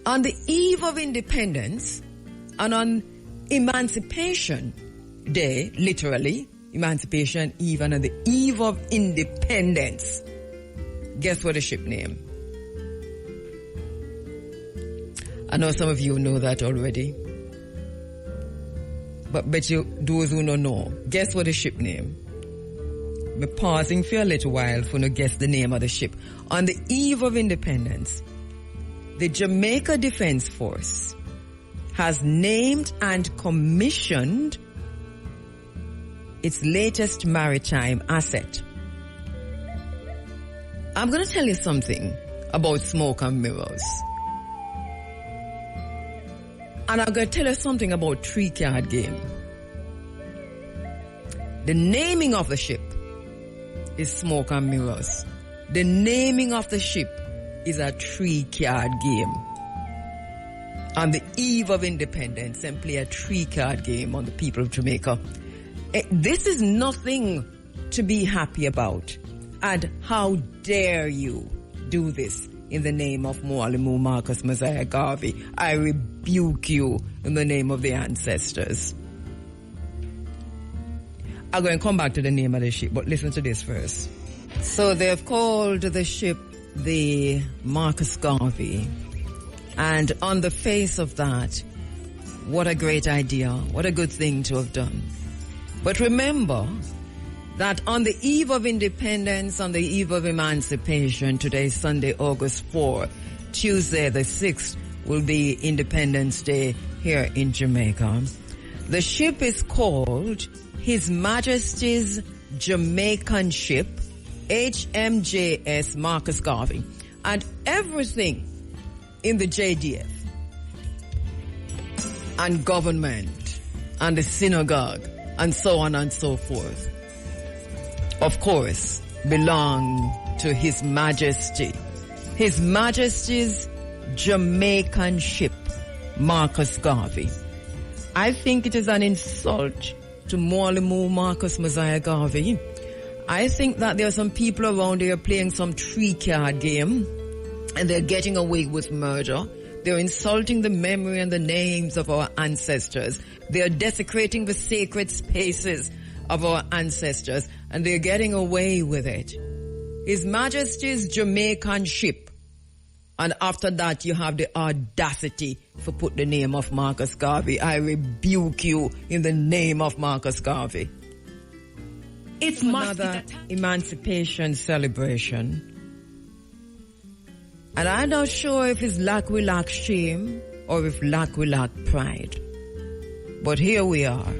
On the eve of independence and on Emancipation Day, literally, Emancipation Eve, and on the eve of independence, guess what the ship name? I know some of you know that already. But bet you, those who don't know, guess what the ship name? We're pausing for a little while for to guess the name of the ship. On the eve of independence, the Jamaica Defense Force has named and commissioned its latest maritime asset. I'm going to tell you something about smoke and mirrors. And I'm going to tell you something about 3-card game. The naming of the ship is smoke and mirrors. The naming of the ship is a 3-card game. On the eve of independence, and play a 3-card game on the people of Jamaica. This is nothing to be happy about. And how dare you do this in the name of Mwalimu Marcus Mosiah Garvey? I rebuke you in the name of the ancestors. I'm going to come back to the name of the ship, but listen to this first. So they've called the ship the Marcus Garvey. And on the face of that, what a great idea, what a good thing to have done. But remember that on the eve of independence, on the eve of emancipation, today is Sunday, August 4, Tuesday the 6th will be Independence Day here in Jamaica. The ship is called His Majesty's Jamaican Ship, HMJS Marcus Garvey. And everything in the JDF and government and the synagogue and so on and so forth, of course, belong to His Majesty. His Majesty's Jamaican Ship, Marcus Garvey. I think it is an insult to Mwalimu Marcus Mosiah Garvey. I think that there are some people around here playing some 3-card game and they're getting away with murder. They're insulting the memory and the names of our ancestors. They're desecrating the sacred spaces of our ancestors, and they're getting away with it. His Majesty's Jamaican Ship. And after that, you have the audacity to put the name of Marcus Garvey. I rebuke you in the name of Marcus Garvey. It's another emancipation celebration. And I'm not sure if it's lack we lack shame or if lack we lack pride. But here we are.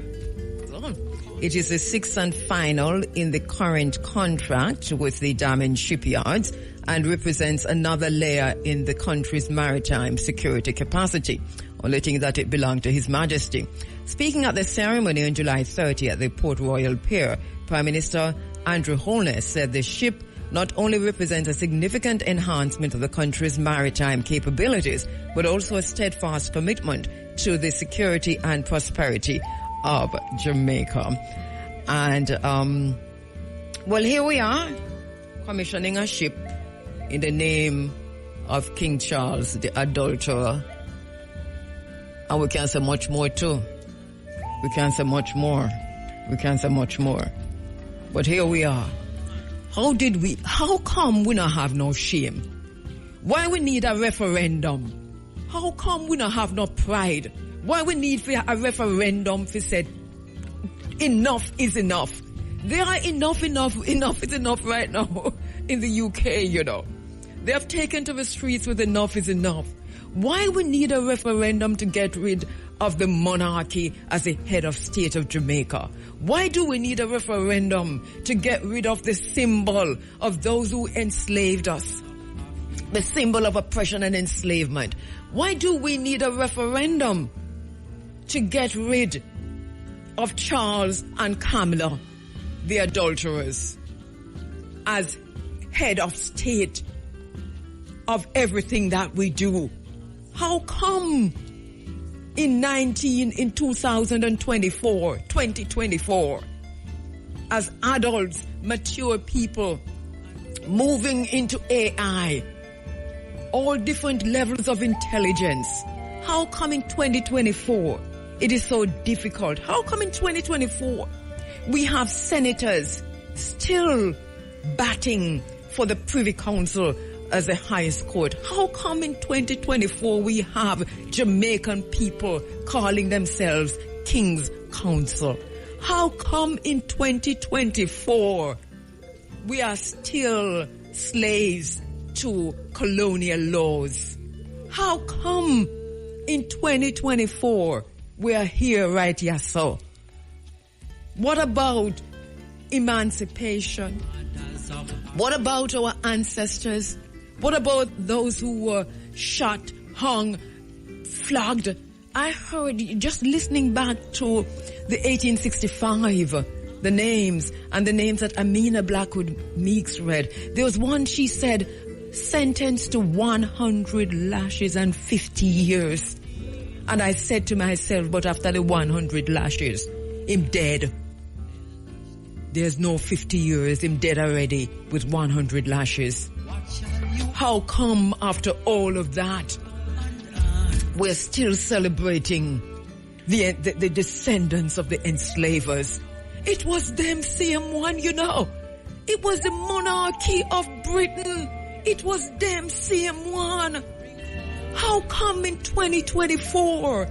It is the 6th and final in the current contract with the Diamond Shipyards and represents another layer in the country's maritime security capacity, only thing that it belonged to His Majesty. Speaking at the ceremony on July 30 at the Port Royal Pier, Prime Minister Andrew Holness said the ship not only represents a significant enhancement of the country's maritime capabilities, but also a steadfast commitment to the security and prosperity of Jamaica. And, well, here we are, commissioning a ship in the name of King Charles, the adulterer. And we can say much more too. We can say much more. We can say much more. But here we are. How come we not have no shame? Why we need a referendum? How come we not have no pride? Why we need for a referendum for said enough is enough? There are enough is enough right now in the UK, you know. They have taken to the streets with enough is enough. Why we need a referendum to get rid of the monarchy as the head of state of Jamaica? Why do we need a referendum to get rid of the symbol of those who enslaved us? The symbol of oppression and enslavement. Why do we need a referendum to get rid of Charles and Camilla, the adulterers, as head of state of everything that we do? How come in 2024, as adults, mature people, moving into AI, all different levels of intelligence, how come in 2024 it is so difficult? How come in 2024 we have senators still batting for the Privy Council as the highest court? How come in 2024 we have Jamaican people calling themselves King's Council? How come in 2024 we are still slaves to colonial laws? How come in 2024 we are here right here so? What about emancipation? What about our ancestors? What about those who were shot, hung, flogged? I heard, just listening back to the 1865 the names, and the names that Amina Blackwood Meeks read. There was one, she said, sentenced to 100 lashes and 50 years. And I said to myself, but after the 100 lashes, him dead. There's no 50 years, him dead already with 100 lashes. How come after all of that, we're still celebrating the descendants of the enslavers? It was them same one, you know. It was the monarchy of Britain. It was them same one. How come in 2024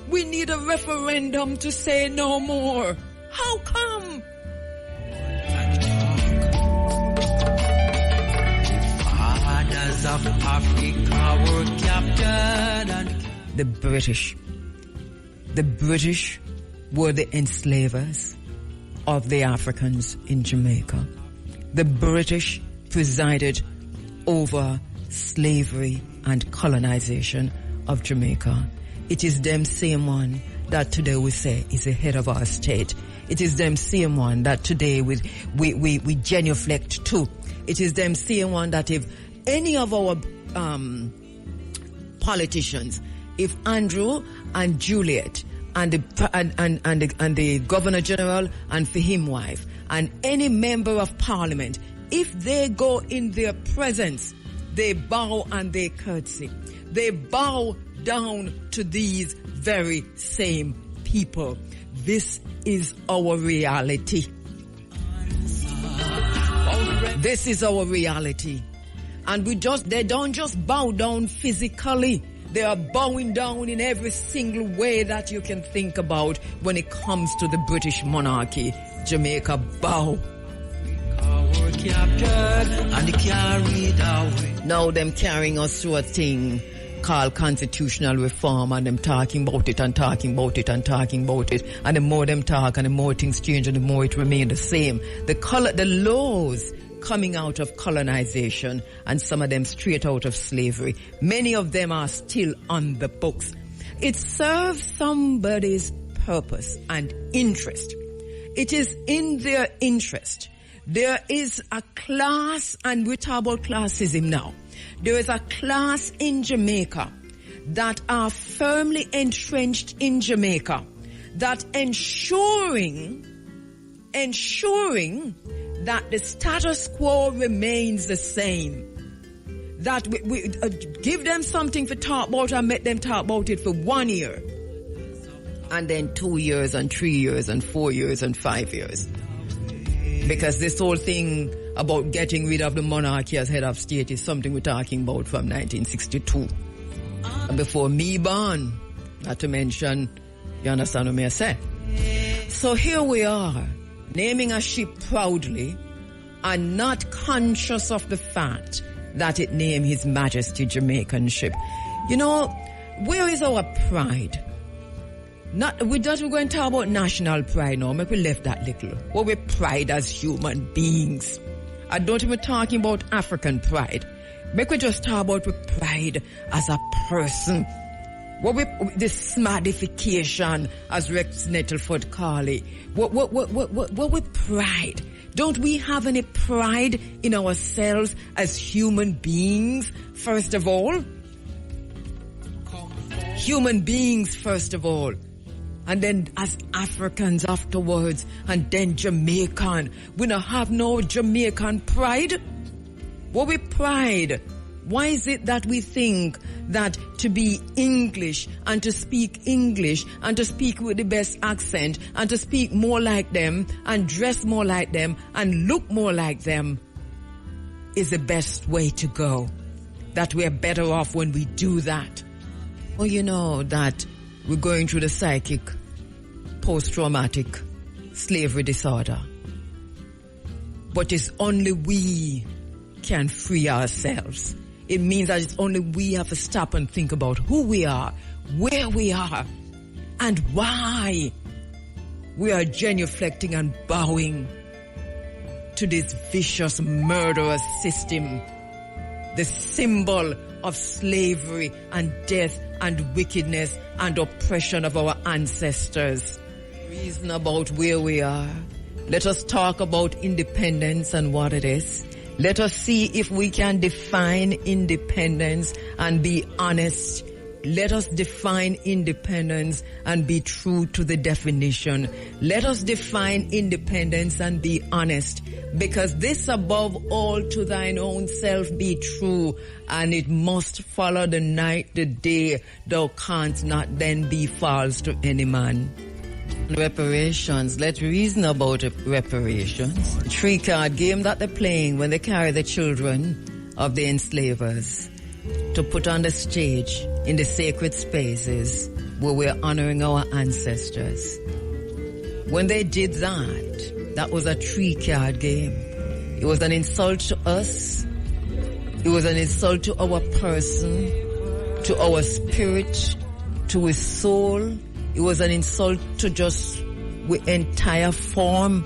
we need a referendum to say no more? How come? Fathers of Africa were captured and the British were the enslavers of the Africans in Jamaica. The British presided over slavery and colonization of Jamaica. It is them same one that today we say is the head of our state. It is them same one that today we genuflect to. It is them same one that if any of our politicians, if Andrew and Juliet and the Governor General and for him wife and any member of Parliament, if they go in their presence, they bow and they curtsy. They bow down to these very same people. This is our reality. This is our reality. And they don't just bow down physically. They are bowing down in every single way that you can think about when it comes to the British monarchy. Jamaica bow. Now them carrying us through a thing called constitutional reform, and them talking about it and talking about it and talking about it, and the more them talk and the more things change and the more it remain the same. The laws coming out of colonization, and some of them straight out of slavery, many of them are still on the books. It serves somebody's purpose and interest. It is in their interest. There is a class, and we talk about classism now. There is a class in Jamaica that are firmly entrenched in Jamaica, that ensuring that the status quo remains the same. That we give them something to talk about and make them talk about it for 1 year. And then 2 years and 3 years and 4 years and 5 years. Because this whole thing about getting rid of the monarchy as head of state is something we're talking about from 1962. And before me born, not to mention, you understand what I say? So here we are, naming a ship proudly and not conscious of the fact that it named His Majesty Jamaican ship. You know, where is our pride? We're going to talk about national pride now. Maybe we left that little. What we pride as human beings. I don't even talking about African pride. Maybe we just talk about pride as a person. The smartification, as Rex Nettleford call it. What we pride? Don't we have any pride in ourselves as human beings, first of all? Human beings, first of all. And then as Africans afterwards, and then Jamaican. We don't have no Jamaican pride. What we pride? Why is it that we think that to be English and to speak English and to speak with the best accent and to speak more like them and dress more like them and look more like them is the best way to go? That we're better off when we do that? Well, you know that we're going through the psychic post-traumatic slavery disorder. But it's only we can free ourselves. It means that it's only we have to stop and think about who we are, where we are, and why we are genuflecting and bowing to this vicious, murderous system, the symbol of slavery and death and wickedness and oppression of our ancestors. Reason about where we are Let us talk about independence and what it is. Let us see if we can define independence and be honest. Let us define independence and be true to the definition. Let us define independence and be honest, because this above all to thine own self be true, and it must follow the night, the day. Thou canst not then be false to any man. Reparations. Let's reason about reparations. A 3-card game that they're playing when they carry the children of the enslavers to put on the stage in the sacred spaces where we're honoring our ancestors. When they did that, that was a 3-card game. It was an insult to us. It was an insult to our person, to our spirit, to his soul. It was an insult to just the entire form.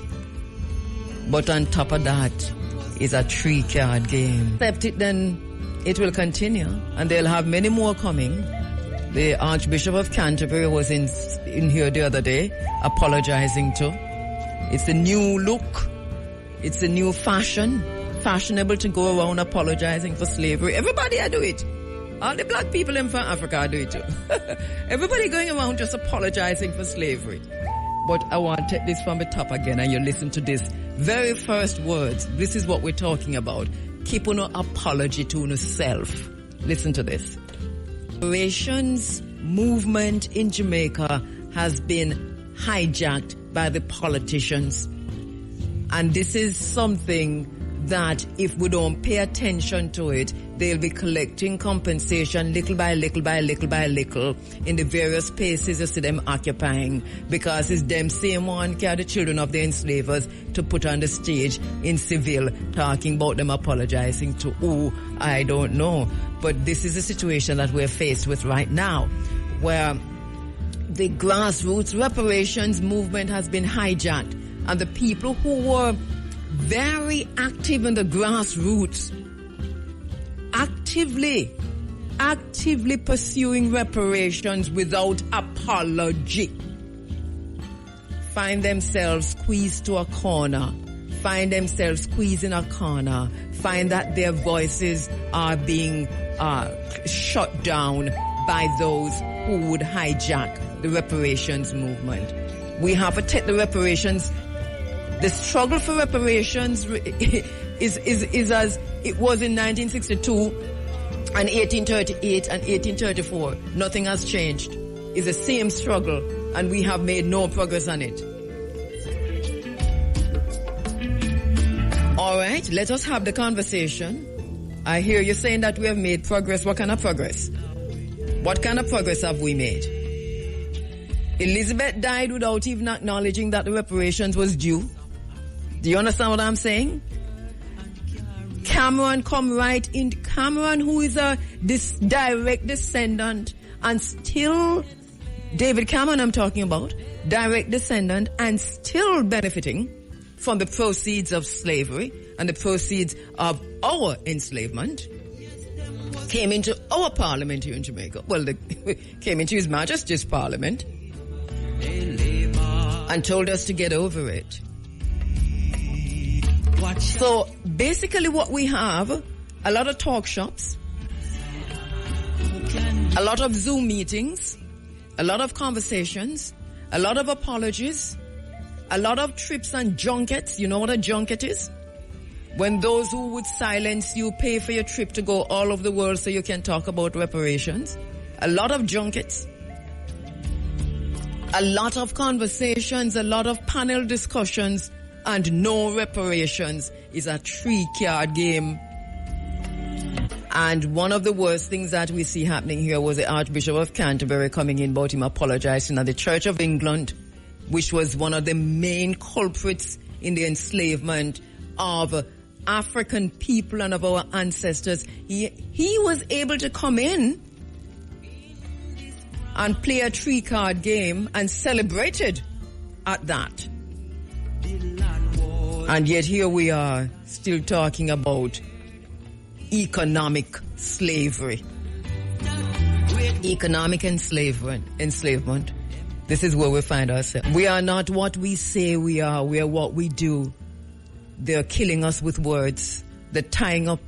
But on top of that is a 3-card game. Except it, then it will continue, and they'll have many more coming. The Archbishop of Canterbury was in here the other day apologizing to. It's a new look. It's a new fashion. Fashionable to go around apologizing for slavery. Everybody do it. All the black people in Africa do it too. Everybody going around just apologizing for slavery. But I want to take this from the top again, and you listen to this very first words. This is what we're talking about. Keep on an apology to yourself. Listen to this. Reparations movement in Jamaica has been hijacked by the politicians. And this is something that if we don't pay attention to it, they'll be collecting compensation little by little by little by little in the various spaces you see them occupying, because it's them same one carry the children of the enslavers to put on the stage in Seville talking about them apologizing to who, I don't know. But this is the situation that we're faced with right now, where the grassroots reparations movement has been hijacked, and the people who were very active in the grassroots, actively pursuing reparations without apology, find themselves squeezed to a corner, find themselves squeezed in a corner, find that their voices are being shut down by those who would hijack the reparations movement. We have to take the reparations. The struggle for reparations is as it was in 1962 and 1838 and 1834. Nothing has changed. It's the same struggle, and we have made no progress on it. All right, let us have the conversation. I hear you saying that we have made progress. What kind of progress? What kind of progress have we made? Elizabeth died without even acknowledging that the reparations was due. Do you understand what I'm saying? Cameron come right in. Cameron, who is this direct descendant, and still, David Cameron I'm talking about, direct descendant, and still benefiting from the proceeds of slavery and the proceeds of our enslavement, came into our parliament here in Jamaica. Well, they came into His Majesty's parliament and told us to get over it. So basically what we have, a lot of talk shops, a lot of Zoom meetings, a lot of conversations, a lot of apologies, a lot of trips and junkets. You know what a junket is? When those who would silence you pay for your trip to go all over the world so you can talk about reparations. A lot of junkets, a lot of conversations, a lot of panel discussions, and no reparations. Is a 3-card game. And one of the worst things that we see happening here was the Archbishop of Canterbury coming in about him apologizing at the Church of England, which was one of the main culprits in the enslavement of African people and of our ancestors. He was able to come in and play a 3-card game and celebrated at that. And yet here we are still talking about economic slavery. Economic enslavement. This is where we find ourselves. We are not what we say we are. We are what we do. They're killing us with words. They're tying up,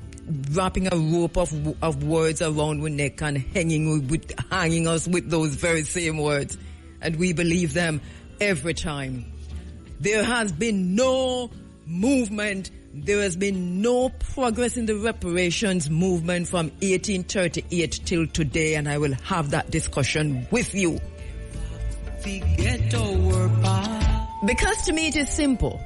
wrapping a rope of words around our neck and hanging us with those very same words. And we believe them every time. There has been no movement. There has been no progress in the reparations movement from 1838 till today, and I will have that discussion with you. Because to me it is simple.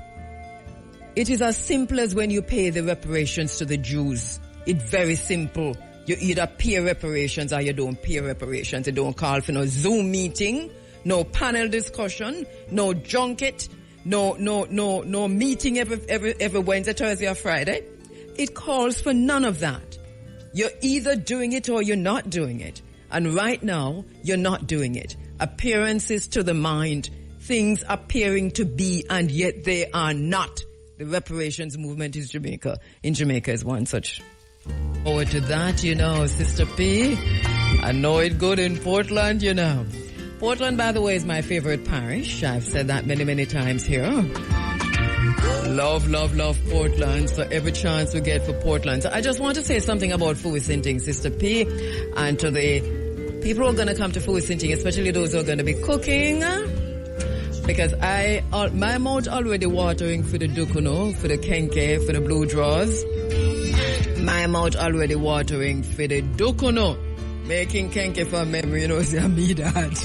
It is as simple as when you pay the reparations to the Jews. It's very simple. You either pay reparations or you don't pay reparations. You don't call for no Zoom meeting, no panel discussion, no junket, no meeting every Wednesday, Thursday or Friday. It calls for none of that. You're either doing it or you're not doing it. And right now, you're not doing it. Appearances to the mind, things appearing to be, and yet they are not. The reparations movement is Jamaica. In Jamaica is one such. Forward to that, you know, Sister P. I know it good in Portland, you know. Portland, by the way, is my favorite parish. I've said that many, many times here. Love, love, love Portland. So every chance we get for Portland. So I just want to say something about Fuisinting, Sister P, and to the people who are going to come to Fuisinting, especially those who are going to be cooking. Because my mouth already watering for the dukuno, for the kenke, for the blue draws. My mouth already watering for the dukuno. Making kenke from memory, you know, see me that.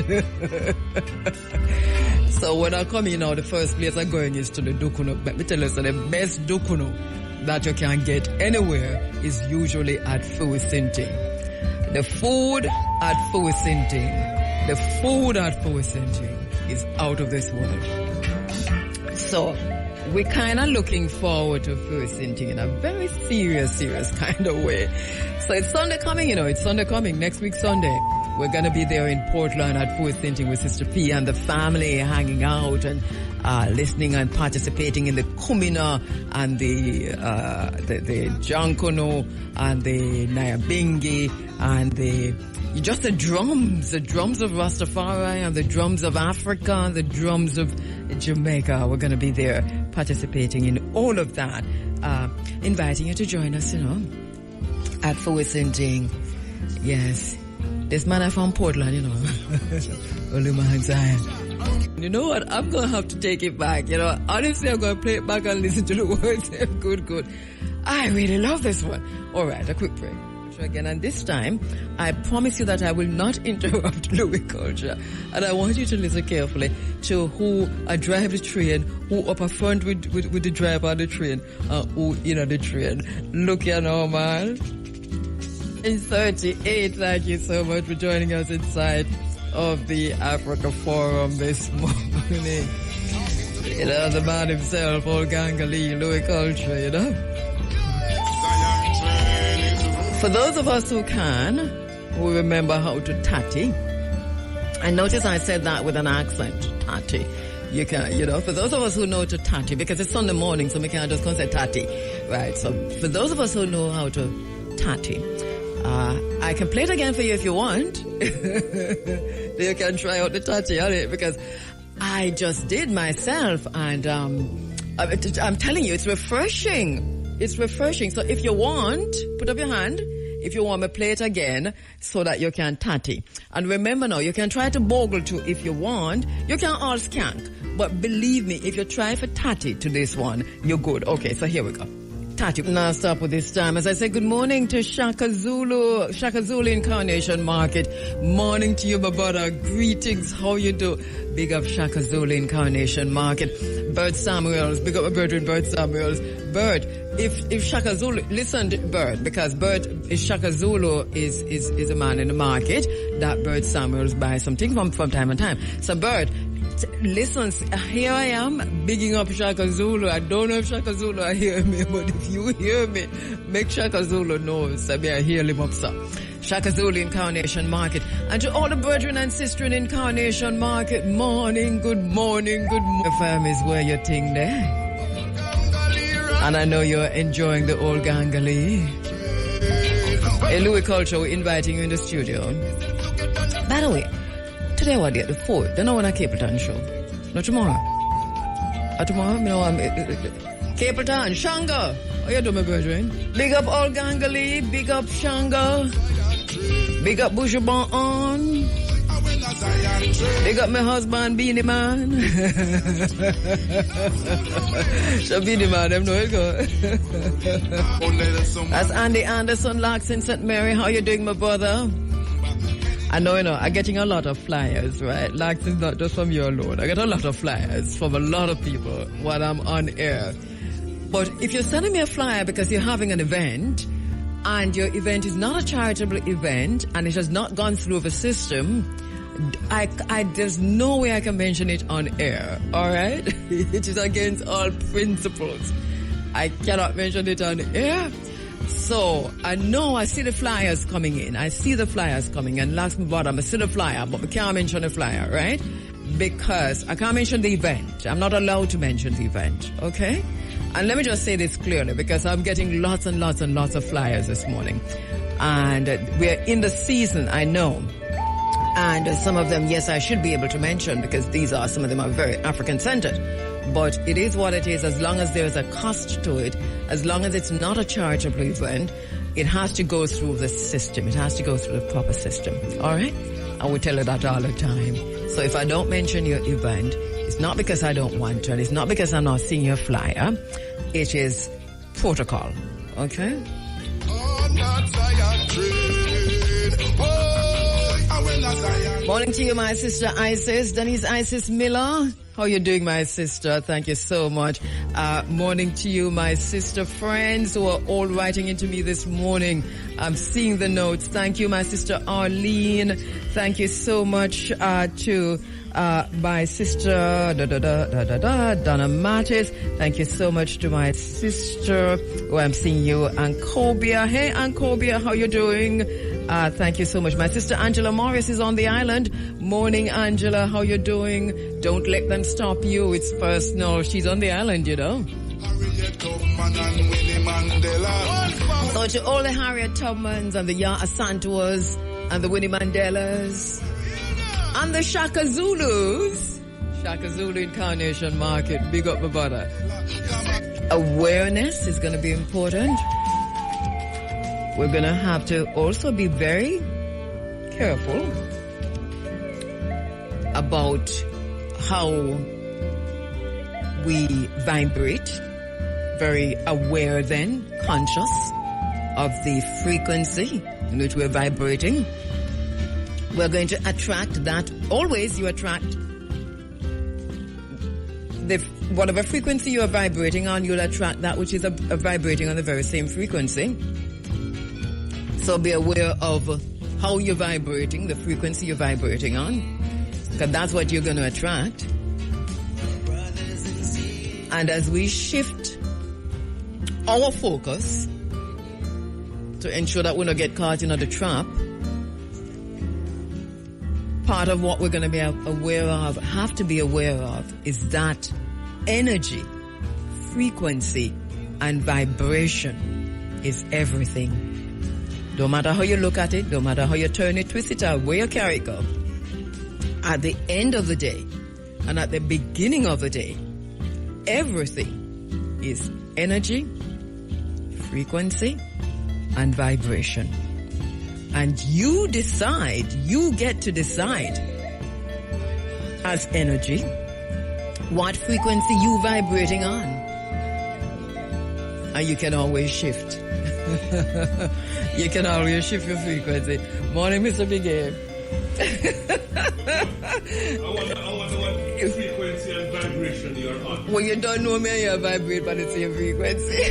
So when I come in now, the first place I'm going is to the dukuno. Let me tell you, so the best dukuno that you can get anywhere is usually at Fuisinting. The food at Fuisinting. The food at Fuisinting is out of this world. So we're kind of looking forward to Fuisinting in a very serious kind of way. So it's Sunday coming, you know, it's Sunday coming, next week Sunday. We're going to be there in Portland at Fuisinting with Sister P and the family, hanging out and listening and participating in the kumina and the jankono and the nyabingi and the drums of Rastafari and the drums of Africa and the drums of Jamaica. We're going to be there participating in all of that. Inviting you to join us, you know, at Fuisinting. Yes. This man is from Portland, you know. Only my Zion. You know what? I'm going to have to take it back, you know. Honestly, I'm going to play it back and listen to the words. Good. I really love this one. All right, a quick break. Again, and this time I promise you that I will not interrupt Louis Culture, and I want you to listen carefully to who drive the train, who up front with the driver on the train, who in the train. Look here now, man. It's 38. Thank you so much for joining us inside of the Africa Forum this morning. You know, the man himself, old Gangali, Louis Culture, you know. For those of us who can, who remember how to tatty, and notice I said that with an accent, tatty. You can, you know, for those of us who know to tatty, because it's Sunday morning, so we can't just say tatty, right? So for those of us who know how to tatty, I can play it again for you if you want. You can try out the tatty on it, because I just did myself, and I'm telling you, it's refreshing. It's refreshing. So if you want, put up your hand. If you want me, play it again so that you can tatty. And remember now, you can try to bogle too if you want. You can all skank. But believe me, if you try for tatty to this one, you're good. Okay, so here we go. Tatty. Now stop with this time. As I say, good morning to Shaka Zulu Incarnation Market. Morning to you, my brother. Greetings. How you do? Big up Shaka Zulu Incarnation Market. Bert Samuels. Big up my brethren, Bert Samuels. Bert, if Shaka Zulu, listen to Bert, because Bert, if Shaka Zulu is a man in the market, that Bert Samuels buys something from time to time. So Bert, listen, here I am, bigging up Shaka Zulu. I don't know if Shaka Zulu are hear me, but if you hear me, make Shaka Zulu know, so I hear him up, sir. Shaka Zulu Incarnation Market. And to all the brethren and sisters in Incarnation Market, morning, good morning, good morning. The firm is where you think there. And I know you're enjoying the old gangali. Hey, Louis Culture, we're inviting you in the studio. By the way, Today what day? The 4th. Then I want a Capleton show. Not tomorrow. Tomorrow, you know, Capleton, Shanga. How you doing, my brethren? Big up all Gangali, big up Shanga, big up Bushabon on, big up my husband, Beanie Man. So Beanie Man, them know it go. That's Andy Anderson, Locks in St. Mary. How you doing, my brother? I know, I'm getting a lot of flyers, right? Locks is not just from you alone. I get a lot of flyers from a lot of people while I'm on air. But if you're sending me a flyer because you're having an event and your event is not a charitable event and it has not gone through the system, there's no way I can mention it on air, all right? It is against all principles. I cannot mention it on air. So I know I see the flyers coming in. I see the flyers coming and last me bottom, I see the flyer, but we can't mention the flyer, right? Because I can't mention the event. I'm not allowed to mention the event, okay? And let me just say this clearly because I'm getting lots and lots and lots of flyers this morning. And we're in the season, I know. And some of them, yes, I should be able to mention because some of them are very African-centered. But it is what it is as long as there is a cost to it, as long as it's not a charitable event, it has to go through the system. It has to go through the proper system. All right? I will tell you that all the time. So if I don't mention your event, it's not because I don't want to, and it's not because I'm not seeing your flyer. It is protocol. Okay? Morning to you, my sister Isis. Denise Isis Miller. How you doing, my sister? Thank you so much. Morning to you, my sister friends who are all writing into me this morning. I'm seeing the notes. Thank you, my sister Arlene. Thank you so much to my sister Donna Mattis. Thank you so much to my sister who I'm seeing you, Ancobia. Hey, Ancobia, how you doing? Thank you so much. My sister Angela Morris is on the island. Morning, Angela. How you doing? Don't let them stop you. It's personal. She's on the island, you know. So to all the Harriet Tubmans and the Ya Asantuas and the Winnie Mandelas and the Shaka Zulus. Shaka Zulu Incarnation Market. Big up my brother. Awareness is going to be important. We're going to have to also be very careful about how we vibrate. Very aware then, conscious of the frequency in which we're vibrating. We're going to attract that. Always you attract whatever frequency you are vibrating on, you'll attract that which is vibrating on the very same frequency. So be aware of how you're vibrating, the frequency you're vibrating on, because that's what you're going to attract. And as we shift our focus to ensure that we don't get caught in the trap, part of what we're going to be aware of, have to be aware of, is that energy, frequency, and vibration is everything. No matter how you look at it, no matter how you turn it, twist it out, where you carry it go. At the end of the day, and at the beginning of the day, everything is energy, frequency, and vibration. And you get to decide as energy what frequency you vibrating on. And you can always shift. You can always shift your frequency. Morning, Mr. Big Game. I wonder what frequency and vibration you're on. Well, you don't know me, you vibrate by the same frequency.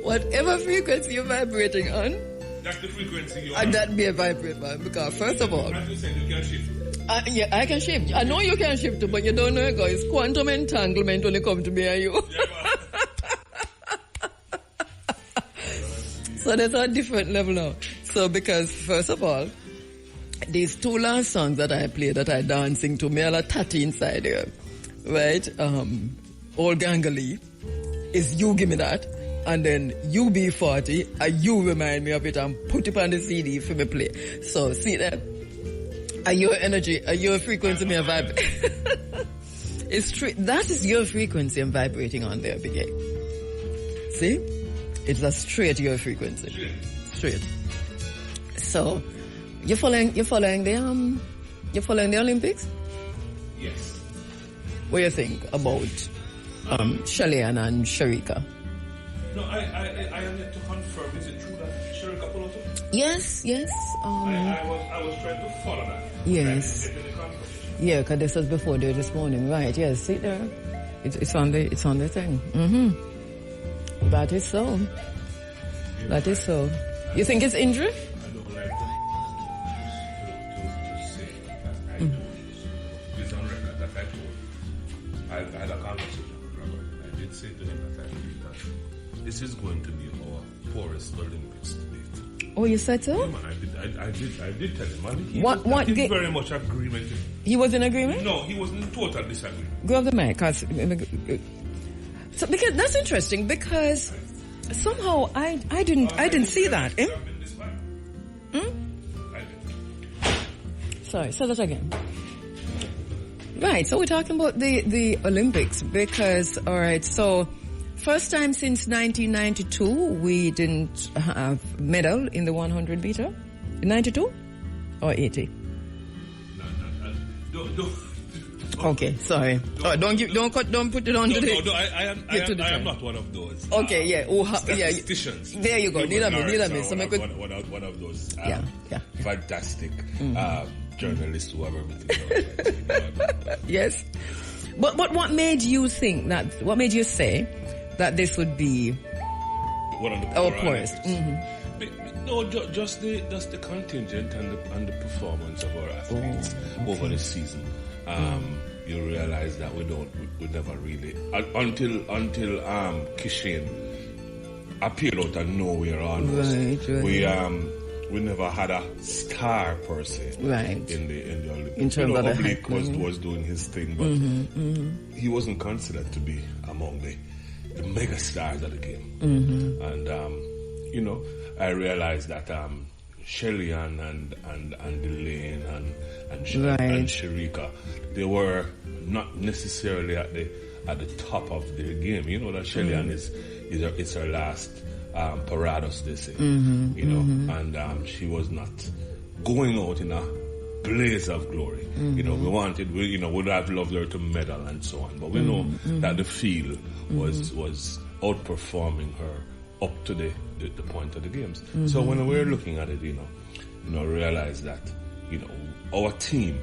Whatever frequency you're vibrating on, that's the frequency you're and on. that be a vibrate man. Because first of all, as you said, you can shift. Yeah, I can shift. I know you can shift, but you don't know it, guys. It's quantum entanglement when it comes to me and you. So there's a different level now. So because, first of all, these two last songs that I played, that I dancing to, me all a tatty inside here, right? Old Gangali is You Give Me That, and then UB40, and you remind me of it and put it on the CD for me play. So see that? Are your energy, are your frequency me a vibe? It's true. That is your frequency I'm vibrating on there, Big A. See? It's a straight your frequency. Straight. So, you're following the Olympics? Yes. What do you think about Shelley-Ann and Sharika? No, I am yet to confirm. Is it true that Sharika pulled out? Yes. I was trying to follow that. Yes. Yeah, because this was before there this morning, right? Yes, see there. It's on the thing. Mm-hmm. That is so. That is so. You think it's injury? I don't like to say that it's on record that I had a conversation with Robert. I did say to him that I believe that this is going to be our poorest Olympics to date. Oh, you said so? Yeah, man, I did tell him. And he what was in very much agreement. He was in agreement? No, he was in total disagreement. Go off the mic, so because that's interesting because somehow I didn't see that. Eh? Sorry, say that again. Right, so we're talking about the Olympics because, all right, so first time since 1992 we didn't have medal in the 100 meter. 92 or 80? Okay, sorry. Don't put it on to the. No, I am not one of those. Okay, yeah. Statisticians. There you go. Neither me. So one of those. Fantastic journalists who have everything. Yes. But what made you think that? What made you say that this would be one of the poorest? Mm-hmm. No, just the contingent and the performance of our athletes over the season. You realize that we never really until Kishin appeared out of nowhere almost. Right. We never had a star per se. Right. In the Olympics. In terms of Oblique was doing his thing, but he wasn't considered to be among the mega stars of the game. Mm-hmm. And I realized that Shelley-Ann and Delane and Sharika, they were not necessarily at the top of their game. You know that Shelley-Ann is her last parados, they say. And she was not going out in a blaze of glory. We would have loved her to medal and so on, but we know that the field was outperforming her up to the point of the games. So when we're looking at it, realize that our team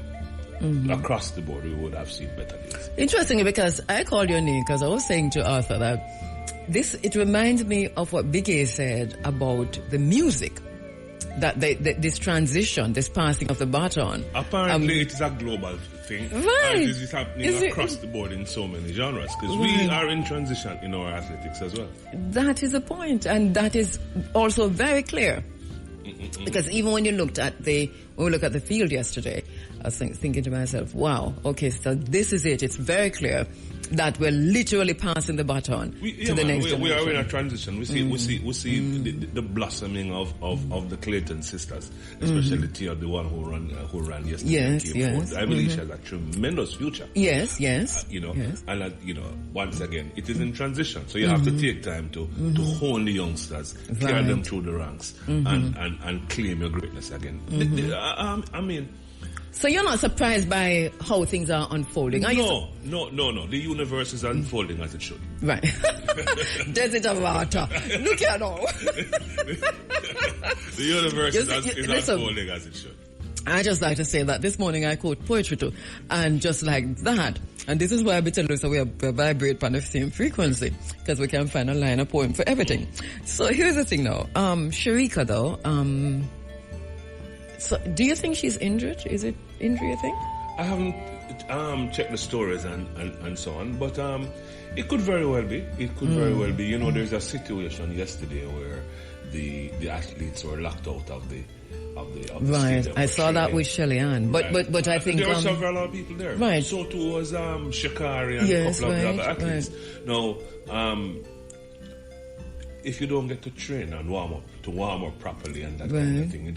across the board, we would have seen better days. Interestingly, because I called your name because I was saying to Arthur that it reminds me of what Big A said about the music, that this transition, this passing of the baton. Apparently, it is a global thing. Right. And it is happening across the board in so many genres because we are in transition in our athletics as well. That is the point, and that is also very clear. Because even when we look at the field yesterday, I was thinking to myself, wow, okay, so this is it. It's very clear that we're literally passing the baton to the next generation. We are in a transition. We see the blossoming of the Clayton sisters, especially Tia, the one who ran yesterday. Yes. I believe she has a tremendous future. Yes. And once again, it is in transition, so you have to take time to hone the youngsters, carry them through the ranks, and claim your greatness again. So you're not surprised by how things are unfolding? Are No. The universe is unfolding as it should. Right. Desert of water. Look here now. The universe is unfolding as it should. I just like to say that this morning I quote poetry too, and just like that. And this is why I be telling you so we vibrate on the same frequency, because we can find a line of poem for everything. So here's the thing now. Sharika though, so do you think she's injured? Is it injury, you think? I haven't checked the stories and so on, but it could very well be. It could very well be. There's a situation yesterday where the athletes were locked out of the right. I saw that with Shelley-Ann, but I think there were several other people there. Right. So too was Shakari and a couple of the other athletes. Right. Now, if you don't get to train and warm up properly and that kind of thing,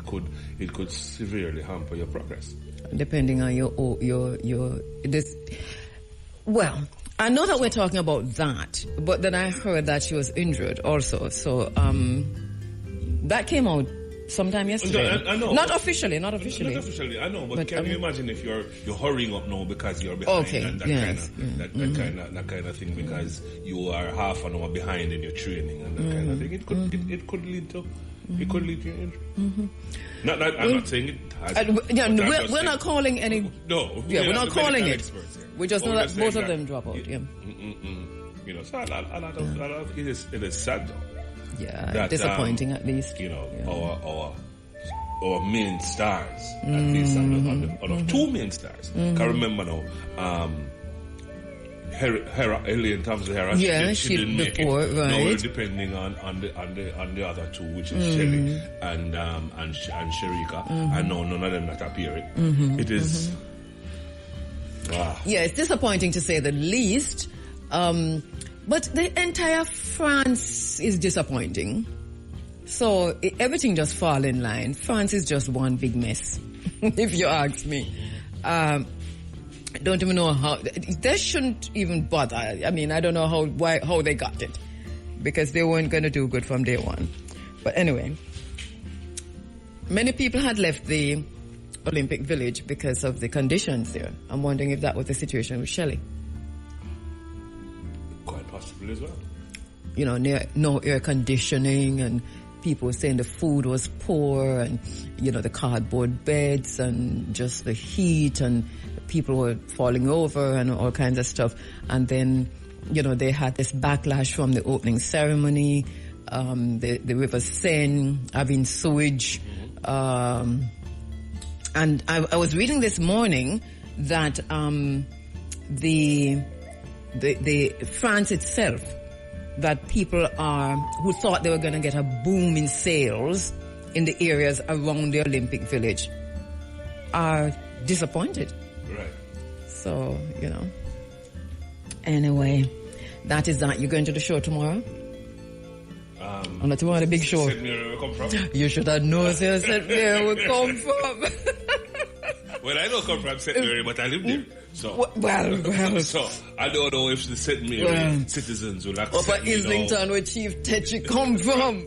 it could severely hamper your progress. depending on your this. Well, I know that we're talking about that, but then I heard that she was injured also. So that came out sometime yesterday. I know. Not officially. Not officially, I know. But can you imagine if you're hurrying up now because you're behind and that kind of thing, because you are half an hour behind in your training and that kind of thing. It could lead to injury. Mm-hmm. I'm not saying it has. We're not calling any. No. Yeah, we're not calling it. We just know that both of them drop out. Yeah. You know, so a lot of it is sad though. Yeah, that, disappointing at least. You know, our main stars, at least on the two main stars. Can't remember now. Elaine Thompson-Herah. Yeah, she didn't make it. Right. Now we're depending on the other two, which is Shelley and Sherika, and no, none of them not appearing. It is. Wow. Yeah, it's disappointing to say the least. But the entire France is disappointing. So everything just fall in line. France is just one big mess, if you ask me. Don't even know how. They shouldn't even bother. I mean, I don't know how they got it, because they weren't going to do good from day one. But anyway, many people had left the Olympic Village because of the conditions there. I'm wondering if that was the situation with Shelley. Quite possibly as well. You know, no air conditioning, and people were saying the food was poor, and, you know, the cardboard beds, and just the heat, and people were falling over and all kinds of stuff. And then, you know, they had this backlash from the opening ceremony, the River Seine having sewage. And I was reading this morning that the France itself, that people who thought they were going to get a boom in sales in the areas around the Olympic Village are disappointed. Right. So, you know. Anyway, that is that. You're going to the show tomorrow? Not tomorrow, the big show. St. Mary will come from? You should have known where St. Mary will come from. Well, I don't come from St. Mary, but I live there. So, well. So, I don't know if the St. Mary citizens will accept. Up at Islington, where Chief Tetchy come from.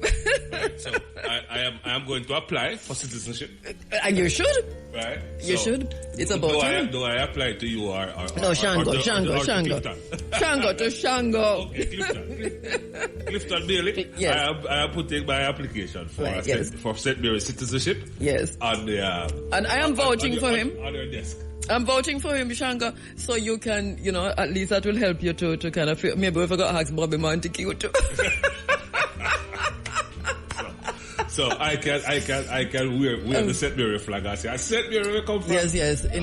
Right, so, I am going to apply for citizenship. And you should. Right? You should. It's about time. Do I apply to you or no, Shango. Shango To Shango. Okay, Clifton Bailey. Yes. I am putting my application for St. Mary citizenship. Yes. And I am voting for him. On your desk. I'm voting for him, Shango, so you can, you know, at least that will help you to kind of, maybe if I got to ask Bobby Man to kill too. So I can wear the St. Mary flag. I say, St. Mary will come from. Yes. I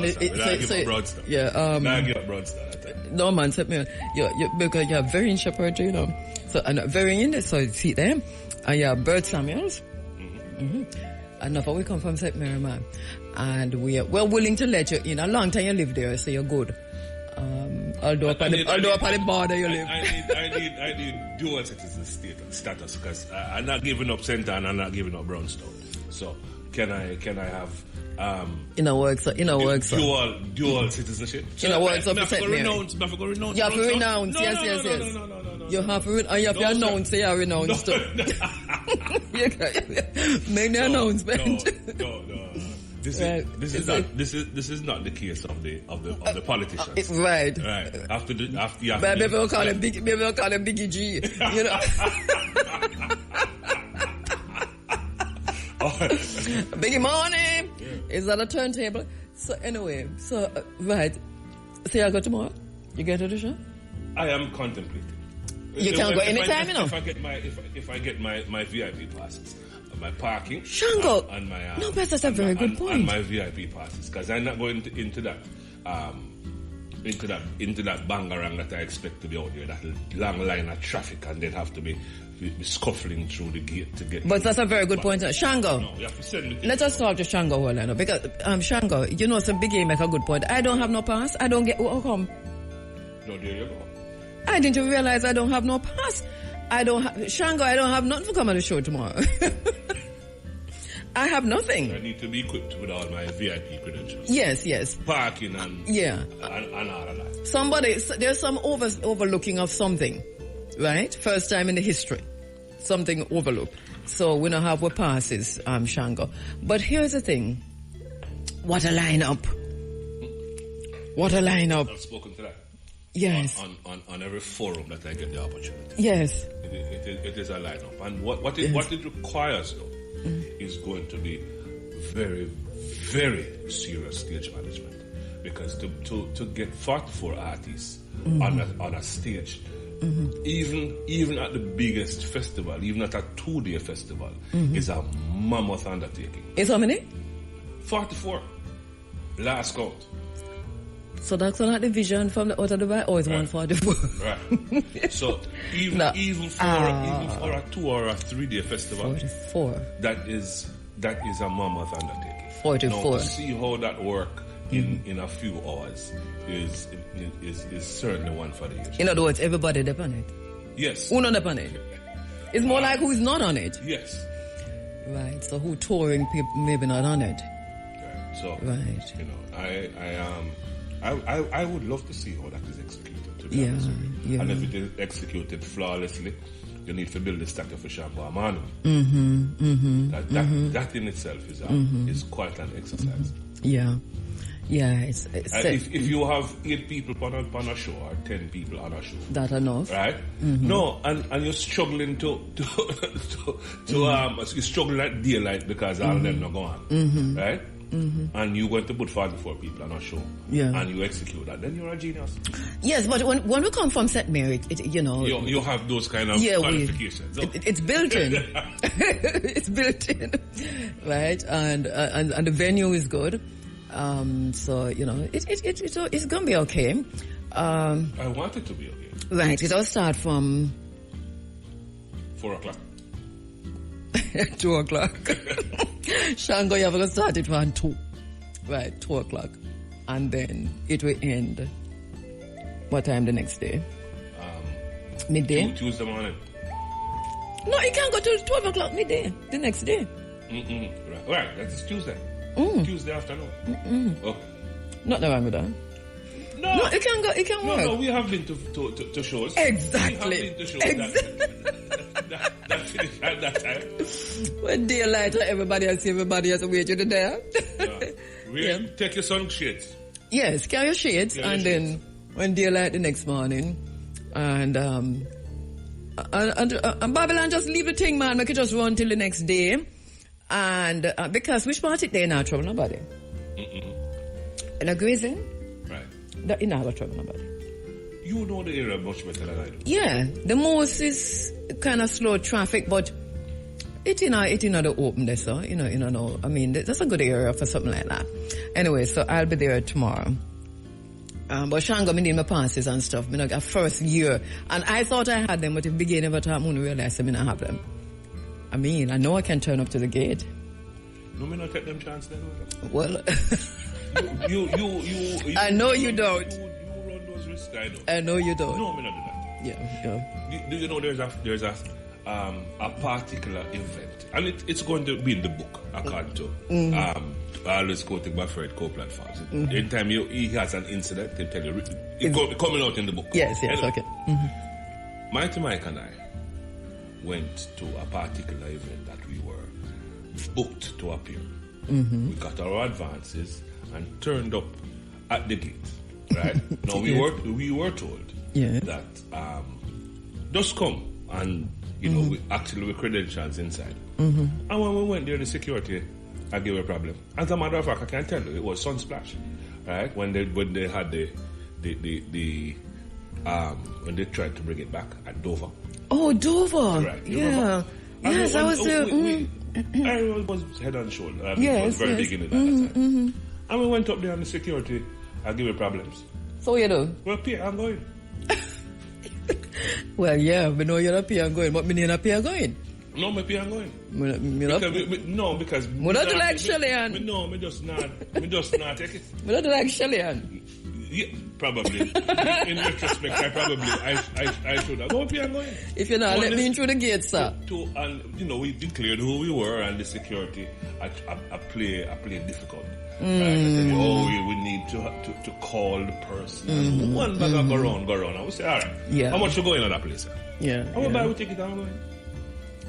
give up broad stuff. Yeah. I give up broad stuff. No, man, St. Mary, because you're very in Shepherd, you know. So, and very in there, so see them. And you're Bert Samuels. Enough we come from St. Mary, man. And we're willing to let you in. A long time you live there, so you're good. Although upon the border you live. I need dual citizen status, because I'm not giving up Center and I'm not giving up Brownstown. So can I have dual citizenship? Works of Not St. Mary. Renounce. You have to renounce. Yes. No. You have to renounce. You have renounced. Make the announcement. No. This is not the case of the politicians. Right. Maybe we'll call him Biggie G. You know. Biggie morning. Is that a turntable? So anyway, right. So you go tomorrow? You get to the show? I am contemplating. You can't go anytime, you know. If I get my VIP passes. My parking, Shango, and my no, but that's a very good point. And my VIP passes, because I'm not going into that bangarang that I expect to be out there. That long line of traffic, and then have to be scuffling through the gate to get. But that's a very good point, Shango. No, you have to send me. Let us talk to Shango, Orlando, because Shango, you know, some Biggie make a good point. I don't have no pass. I don't get. How come? No, there you go. I didn't realize I don't have no pass. Shango, I don't have nothing to come on the show tomorrow. I have nothing. I need to be equipped with all my VIP credentials. Yes. Parking and and all of that. There's some overlooking of something, right? First time in the history, something overlooked. So we don't have what passes, Shango. But here's the thing. What a lineup. I've spoken to that. Yes. On every forum that I get the opportunity. Yes. It is a lineup. And what it requires, though, is going to be very, very serious stage management. Because to get 44 artists on a stage, even at the biggest festival, even at a 2-day festival, is a mammoth undertaking. It's how many? 44. Last count. So that's not the vision from the outer Dubai, or it's 144. Right. So even for a 2 or a 3-day festival, 44. That is a mammoth undertaking. 44. Now, to see how that work in a few hours is certainly one for the age. In other words, everybody dep on it. Yes. Who not dep on it? It's more like who's not on it. Yes. Right. So who touring people maybe not on it. Right. So right. You know, I would love to see how that is executed. To be honest with you. And if it is executed flawlessly, you need to build the statue for Shambo Amanu. That in itself is quite an exercise. Yeah. It's if you have 8 people on a show or 10 people on a show, that enough, right? No, and you're struggling to you're struggling at daylight because all of them not going, right? And you want to put 44 people on a show, and you execute that, then you're a genius. Yes, but when we come from St. Mary, you have those kind of qualifications. It's built in. It's built in, right? And the venue is good. So you know, it's gonna be okay. I want it to be okay. Right, it all start from 4 o'clock. 2 o'clock. Shango, you have to start it from 2. Right, 2 o'clock. And then it will end. What time the next day? Midday? Tuesday morning. No, it can't go till 12 o'clock midday. The next day. Right, that is Tuesday. Tuesday afternoon. Okay. Nothing wrong with that. No, it can go. It can work. No, we have been to shows. Exactly. We have been to shows that finished at that time. When daylight, everybody has to wait you there. Take your sun shades. Yes, carry your shades, then when daylight the next morning, and Babylon just leave the thing, man. Make it just run till the next day, and because which part it there not trouble nobody. And a grazing. That in our trouble nobody. You know the area much better than I do. Yeah, the most is kind of slow traffic, but it in the open there, so you know. I mean, that's a good area for something like that. Anyway, so I'll be there tomorrow. But Shango, me need my passes and stuff. Me not got first year, and I thought I had them, but in the beginning of the time, I realized I not have them. I mean, I know I can turn up to the gate. No, me not take them chance then. Well. You I know you don't. You run those risks, I know. I know you don't. No, me not do that. Yeah. Do you know there's a particular event, and it's going to be in the book, according to I always quoting my friend Copeland Farms. Anytime he has an incident, he'll tell you it's coming out in the book. Yes, anyway. Okay. Mighty Mike and I went to a particular event that we were booked to appear. We got our advances and turned up at the gate, right? Now we were told that just come and we actually with credentials inside. And when we went there, the security I gave a problem. As a matter of fact, I can tell you it was Sunsplash, right? When they had the when they tried to bring it back at Dover. Oh, Dover, right? Yeah. Yes, I was there. I was head and shoulder. It was very big in it at that time. And we went up there and the security, I give you problems. So what you do? Well, pay, I'm going. Well, yeah, we know you're not pay and going, but me not pay and going. No, me pay and going. Because we not like Shellyan. Me just not take it. We not like Shellyan. Yeah, probably. In retrospect, I should have. Hope you're going. If you're not, let me in through the gate, sir. And we declared who we were, and the security. I play difficult. We need to call the person. One bag go around. I would say, all right. Yeah. How much you going on that place? Yeah. How about we take it down?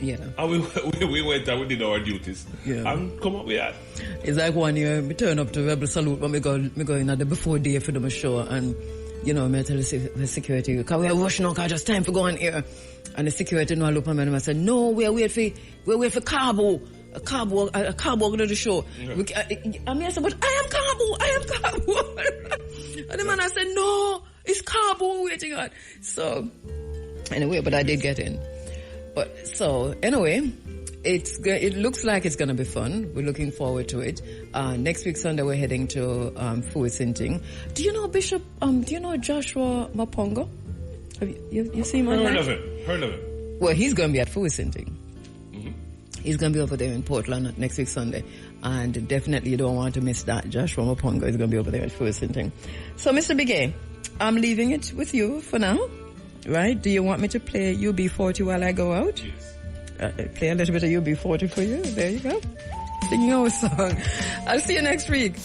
Yeah. And we went and we did our duties. Yeah. And come up with that. It's like one year, we turn up to Rebel Salute, but me go in at the before day for them show, and me tell the security, because we are rushing on, just time for going here. And the security look at me and I said, no, we wait for Cabo. A Cabo going to the show. Yeah. I said, but I am Cabo. And the man I said, no, it's Cabo waiting on. So, anyway, but I did get in. But so anyway, it looks like it's gonna be fun. We're looking forward to it. Next week Sunday we're heading to Fuisinting. Do you know Bishop? Do you know Joshua Mapongo? Have you seen him? Heard of him. Well, he's gonna be at Fuisinting. He's gonna be over there in Portland next week Sunday, and definitely you don't want to miss that. Joshua Mapongo is gonna be over there at Fuisinting. So, Mr. Bigay, I'm leaving it with you for now. Right? Do you want me to play UB40 while I go out? Yes. Play a little bit of UB40 for you. There you go. Sing your song. I'll see you next week.